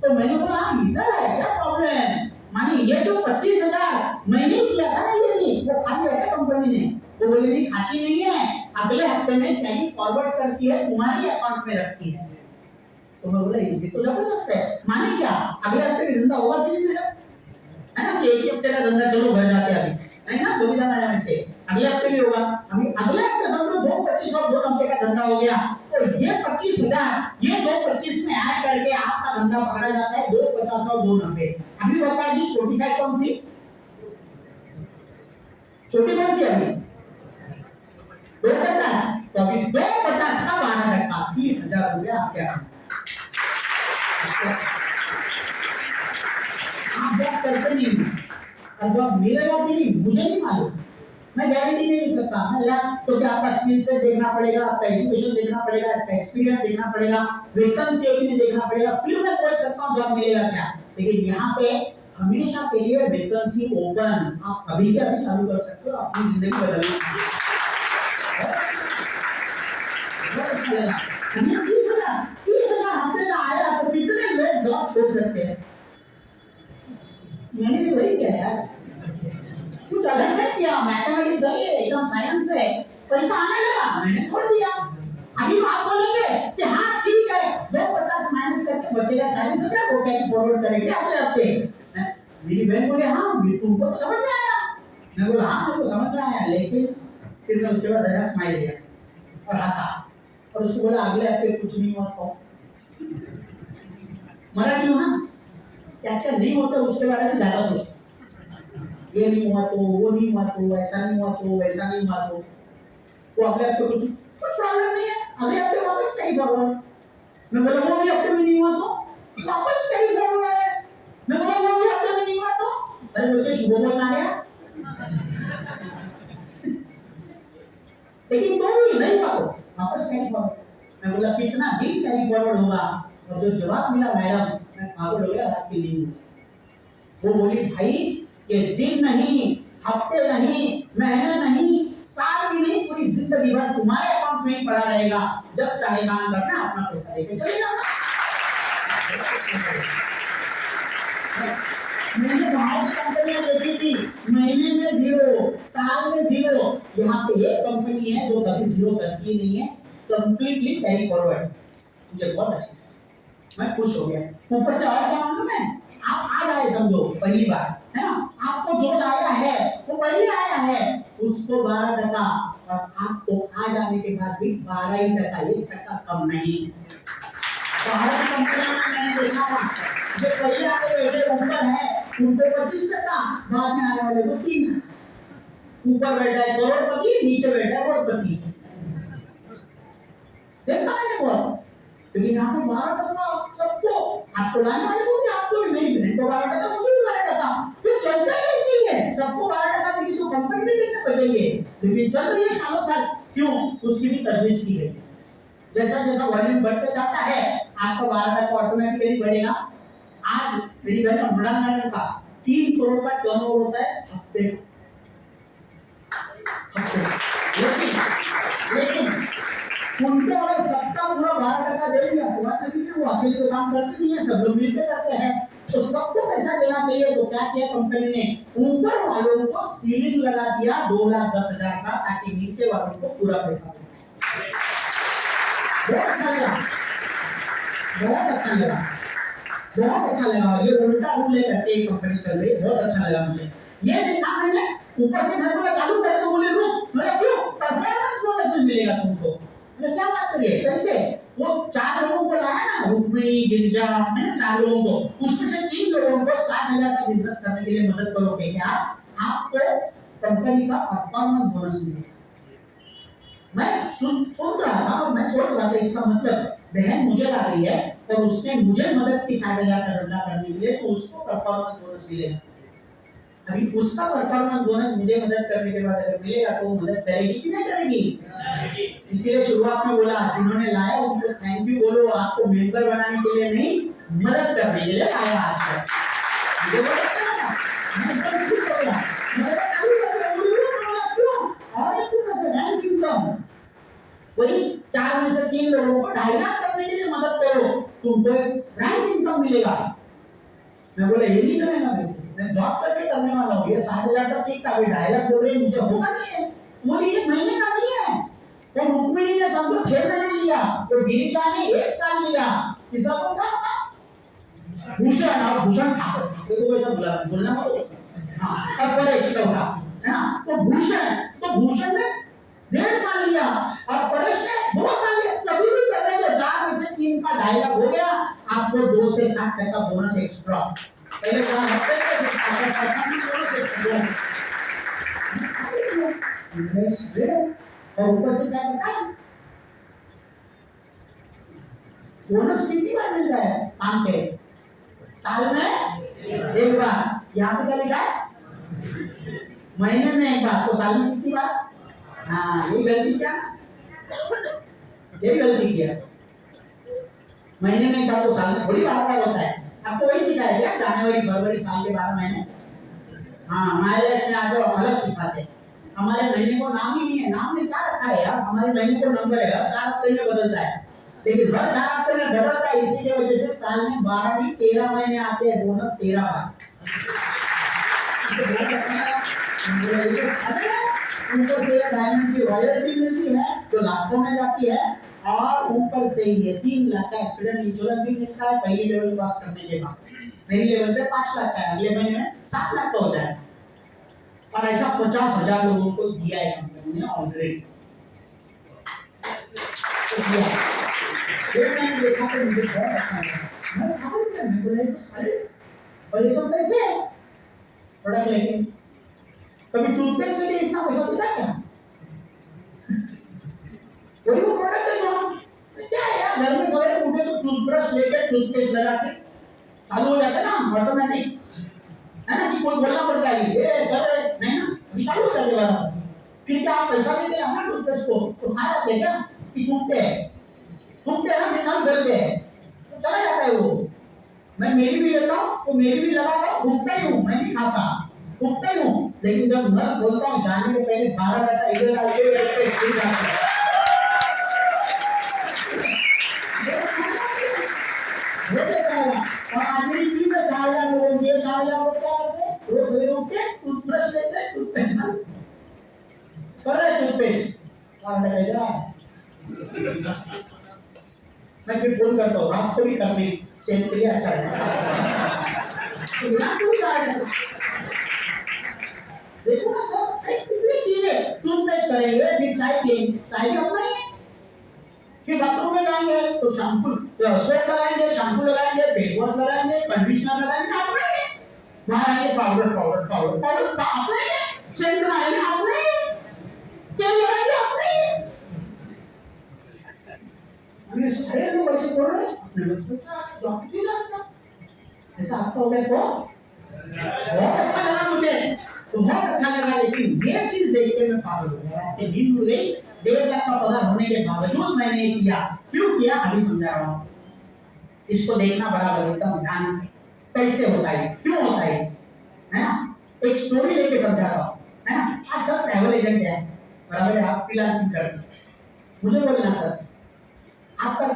तो मैंने बोला इधर है क्या प्रॉब्लम, माने ये जो 25,000 मैंने किया था ना, ये नहीं वो खाली है कंपनी ने, वो बोले नहीं खाती नहीं है, अगले हफ्ते में कैरी फॉरवर्ड करती है, तुम्हारी अकाउंट में रखती है। तो मैं बोला ये तो जबरदस्त है, माने क्या अगले हफ्ते भी धंधा होगा कि नहीं मेरा, है ना? एक हफ्ते का धंधा चलो घर जाते अभी, है ना? गोविंदा मैडम से अगले हफ्ते भी होगा, अभी अगले हफ्ते समझो 2-25 और 2 घंटे का धंधा हो गया, तो ये 25,000 ये 2-25 में ऐड करके आपका धंधा पकड़ा जाता है 2-50 और 2-90। अभी बता जी छोटी साइड कौन सी, छोटी कौन सी अभी 250, तो अभी 250 का 12% 30,000 रुपया आपके आप जॉब करते नहीं, और जॉब मिलेगा कि नहीं मुझे नहीं मालूम, मैं गारंटी नहीं दे सकता। मैं यार तो क्या आपका स्किल सेट देखना पड़ेगा, आपका एजुकेशन देखना पड़ेगा, आपका एक्सपीरियंस देखना पड़ेगा, वेतन से भी देखना पड़ेगा, फिर मैं बोल सकता हूँ जॉब मिलेगा क्या। लेकिन यहाँ पे हमेशा के लिए वैकेंसी ओपन, आप अभी के अभी चालू कर सकते हो, अपनी जिंदगी बदलने के लिए। हमें 30,000 हफ्ते का आया तो कितने लोग जॉब छोड़ सकते हैं? मैंने भी वही किया यार, कुछ अलग नहीं किया, मैथमेटिक्स है एकदम साइंस है, पैसा आने लगा मैंने छोड़ दिया। अभी आप बोलेंगे कि हाँ ठीक है 250 माइनस करके बचेगा 40,000, वो कैरी फॉरवर्ड करेंगे अगले हफ्ते। मेरी बहन बोले हाँ तुमको तो समझ में आया, मैं बोला हाँ मुझको समझ में आया, लेकिन फिर मैं उसके बाद जरा स्माइल दिया और हंसा और उसको बोला अगले हफ्ते कुछ नहीं हुआ तो मरा क्यों ना, क्या क्या नहीं होता उसके बारे में ज्यादा सोचो, ये नहीं हुआ तो वो नहीं हुआ तो ऐसा नहीं हुआ तो वैसा नहीं हुआ तो, वो अगले हफ्ते कुछ प्रॉब्लम नहीं है, अगले हफ्ते वापस कैरी फॉरवर्ड। मैं बोला वो भी हफ्ते में नहीं हुआ तो वापस कैरी फॉरवर्ड है, मैं बोला वो भी हफ्ते में नहीं हुआ तो, अरे बोलते शुभ बोलना है लेकिन तो भी नहीं हुआ तो वापस कैरी फॉरवर्ड। मैं बोला कितना दिन कैरी फॉरवर्ड होगा, और जो जवाब मिला मैडम मैं पागल हो गया रात की नींद में। वो बोली भाई ये दिन नहीं, हफ्ते नहीं, महीने नहीं, साल भी नहीं, पूरी जिंदगी भर तुम्हारे अकाउंट में ही पड़ा रहेगा, जब चाहे काम करना अपना पैसा लेके चले जाना। मैंने बाहर की कंपनियां देखी थी, महीने में 0, साल में 0, यहाँ पे एक कंपनी है जो कभी 0 करती नहीं है, कंप्लीटली कैरी फॉरवर्ड। मुझे बहुत अच्छा, मैं खुश हो गया। ऊपर से और क्या मालूम है, आप आ जाए समझो पहली बार है ना, आपको जो लाया है वो पहले आया है उसको 12% और आपको आ जाने के बाद भी 12% 1% कम नहीं। बाहर की कंपनियों में मैंने देखा था जो पहले आने वाले ऊपर है उनको 25%, बाद में आने वाले को 3%। ऊपर बैठा है करोड़पति, नीचे बैठा है करोड़पति, देखा मैंने बहुत। लेकिन यहाँ पे 12% सबको, आपको लाने वाले को भी, आपको भी, मेरी बहन को 12%, मुझे भी 12%, फिर चलता है इसीलिए सबको 12% देखिए तो कंपनी भी कितने बचेंगे, लेकिन चल रही है सालों साल, क्यों? उसकी भी तजवीज की गई। जैसा जैसा वॉल्यूम बढ़ते जाता है आपका 12% ऑटोमेटिकली बढ़ेगा। आज मेरी बहन का मृणाल मैडम का 3 करोड़ का टर्नओवर होता है हफ्ते, लेकिन उनको अगर सबका पूरा 12% दे दिया तो बात नहीं है, वो अकेले तो काम करते नहीं है, सब लोग मिलकर करते हैं, तो सबको पैसा देना चाहिए। तो क्या किया कंपनी ने, ऊपर वालों को सीलिंग लगा दिया 2,10,000 का, ताकि नीचे वालों को पूरा पैसा दे। बहुत अच्छा लगा, बहुत अच्छा लगा, बहुत अच्छा लगा। ये उल्टा रूल लेकर के कंपनी चल रही है, बहुत अच्छा लगा मुझे। ये देखा मैंने, ऊपर से मैं बोला चालू करके बोले रुक, मैं क्यों, परफॉर्मेंस बोनस मिलेगा तुमको। क्या बात करिए, कैसे? वो 4 लोगों को लाया ना, रुक्मिणी, गिरिजा, है ना, 4 लोगों को, उसमें से 3 लोगों को 60,000 का बिजनेस करने के लिए मदद करोगे क्या? आपको कंपनी का परफॉर्मेंस बोनस मिलेगा। मैं सुन रहा था और मैं सोच रहा था इसका मतलब बहन मुझे ला रही है और उसने मुझे मदद की 60,000 का धंधा करने के लिए, तो उसको परफॉर्मेंस बोनस मिलेगा। अभी उसका परफॉर्मेंस बोनस मुझे मदद करने के बाद अगर मिलेगा तो मदद करेगी कि नहीं करेगी? इसीलिए शुरुआत में बोला जिन्होंने लाया उनको थैंक यू बोलो, आपको मेंबर बनाने के लिए नहीं, मदद करने के लिए लाया आपको। मुझे बहुत अच्छा लगा, मैं एकदम खुश हो गया। मैं चालू कर दिया, क्यों? और एक तरह से रैंक इनकम, वही 4 में से 3 लोगों को 2.5 लाख करने के लिए मदद करो, तुमको रैंक इनकम मिलेगा। मैं बोला ये नहीं करेगा, मैं जॉब करके करने वाला हूँ, ये 60,000 का ठीक था, अभी 2.5 लाख बोल रहे हैं, मुझे होगा नहीं है। वो ये महीने का नहीं है, तो रुक्मिणी ने समझो 6 महीने लिया, तो गिरिजा ने 1 साल लिया। किसा को था भूषण, और भूषण ठाकुर को वैसा बोलना मत उसको, हाँ अब परेश चौथा है ना, तो भूषण ने 1.5 साल लिया और परेश ने 2 साल लिया। कभी भी करने दो, 4 में से 3 का 2.5 लाख हो गया, आपको 2 से 60% बोनस एक्स्ट्रा। पहले 4 हफ्ते में बोनस एक्स्ट्रा और ऊपर से क्या करता है, बोनस कितनी बार मिलता है काम के? साल में 1 बार। यहाँ पे क्या लिखा है? महीने में 1 बार, तो साल में कितनी बार? हाँ ये गलती क्या, ये गलती किया। महीने में 1 बार तो साल में थोड़ी बार होता है, आपको वही सिखाया क्या जनवरी फरवरी साल के 12 महीने? हाँ, हमारे लाइफ में आज अलग सिखाते हैं। हमारे महीने को नाम ही नहीं है, नाम में क्या रखा है यार? हमारे महीने को नंबर है, हर 4 हफ्ते में बदलता है, लेकिन हर 4 हफ्ते में बदलता है, इसी की वजह से साल में 12 नहीं 13 महीने आते हैं, बोनस 13 बार। ऊपर से डायमंड की रॉयल्टी मिलती है जो लाखों में जाती है, और ऊपर से ये 3 लाख का एक्सीडेंट इंश्योरेंस भी मिलता है पहली लेवल पास करने के बाद। पहली लेवल पे 5 लाख का है, अगले महीने में 7 लाख का हो जाएगा। और ऐसा 50,000 लोगों को दिया है कंपनी ने ऑलरेडी। मैंने देखा तो मुझे बहुत अच्छा लगा। मैं कहा मैं बोला तो सारे और ये सब पैसे प्रोडक्ट लेके, कभी टूथपेस्ट के लिए इतना पैसा देता क्या? वही वो प्रोडक्ट है जो क्या है यार, घर में सवेरे उठे तो टूथब्रश लेके टूथपेस्ट लगा के चालू हो जाता है ना ऑटोमेटिक, है ना? कि कोई बोलना पड़ता है ये कर रहे नहीं ना, अभी चालू हो जाते हैं। फिर क्या आप पैसा देते हैं ना टूथपेस्ट को तो खा जाते हैं क्या कि टूटते हैं ना, निकाल करते हैं तो चला जाता है वो। मैं मेरी भी लेता हूँ तो मेरी भी लगाता हूँ, घूमता ही हूँ, मैं नहीं खाता, घूमता ही हूँ, लेकिन जब मैं बोलता हूँ जाने के पहले 12 घंटा इधर आके पे स्कूल जाता है। और आदमी की से खाया लोग ये खाया वो क्या करते रोज सवेरे उठ के टूथब्रश लेते टूथपेस्ट कर रहे टूथपेस्ट और मैं इधर आ मैं फिर फोन करता हूँ रात को भी करते सेहत के लिए अच्छा है। देखो ना सर कितनी चीजें टूथपेस्ट करेंगे फिर चाय पिएंगे, चाय भी अपना ही है। फिर बाथरूम में जाएंगे तो शैम्पू सोप लगाएंगे, शैम्पू लगाएंगे, फेस वॉश लगाएंगे, कंडीशनर लगाएंगे, अपना ही है। वहां आएंगे पाउडर अपना ही है, सेंट लगाएंगे अपना ही है, तेल लगाएंगे अपना ही है। अरे सारे लोग ऐसे बोल रहे हैं अपने पैसा जॉब क्यों लगता ऐसा आपका हो गया तो बहुत अच्छा लगा मुझे, तो बहुत अच्छा लगा, लेकिन ये चीज देख के मैं पागल हो गया। आपके दिन में 1.5 लाख का पगार होने के बावजूद मैंने ये किया, क्यों किया अभी समझा रहा हूँ। इसको देखना बराबर एकदम ध्यान से, कैसे होता है क्यों होता है ना? एक स्टोरी लेके समझाता हूँ, है ना? आज सर ट्रैवल एजेंट है, बराबर है, आप फ्रीलांसिंग करते हैं, मुझे बोलना सर आपका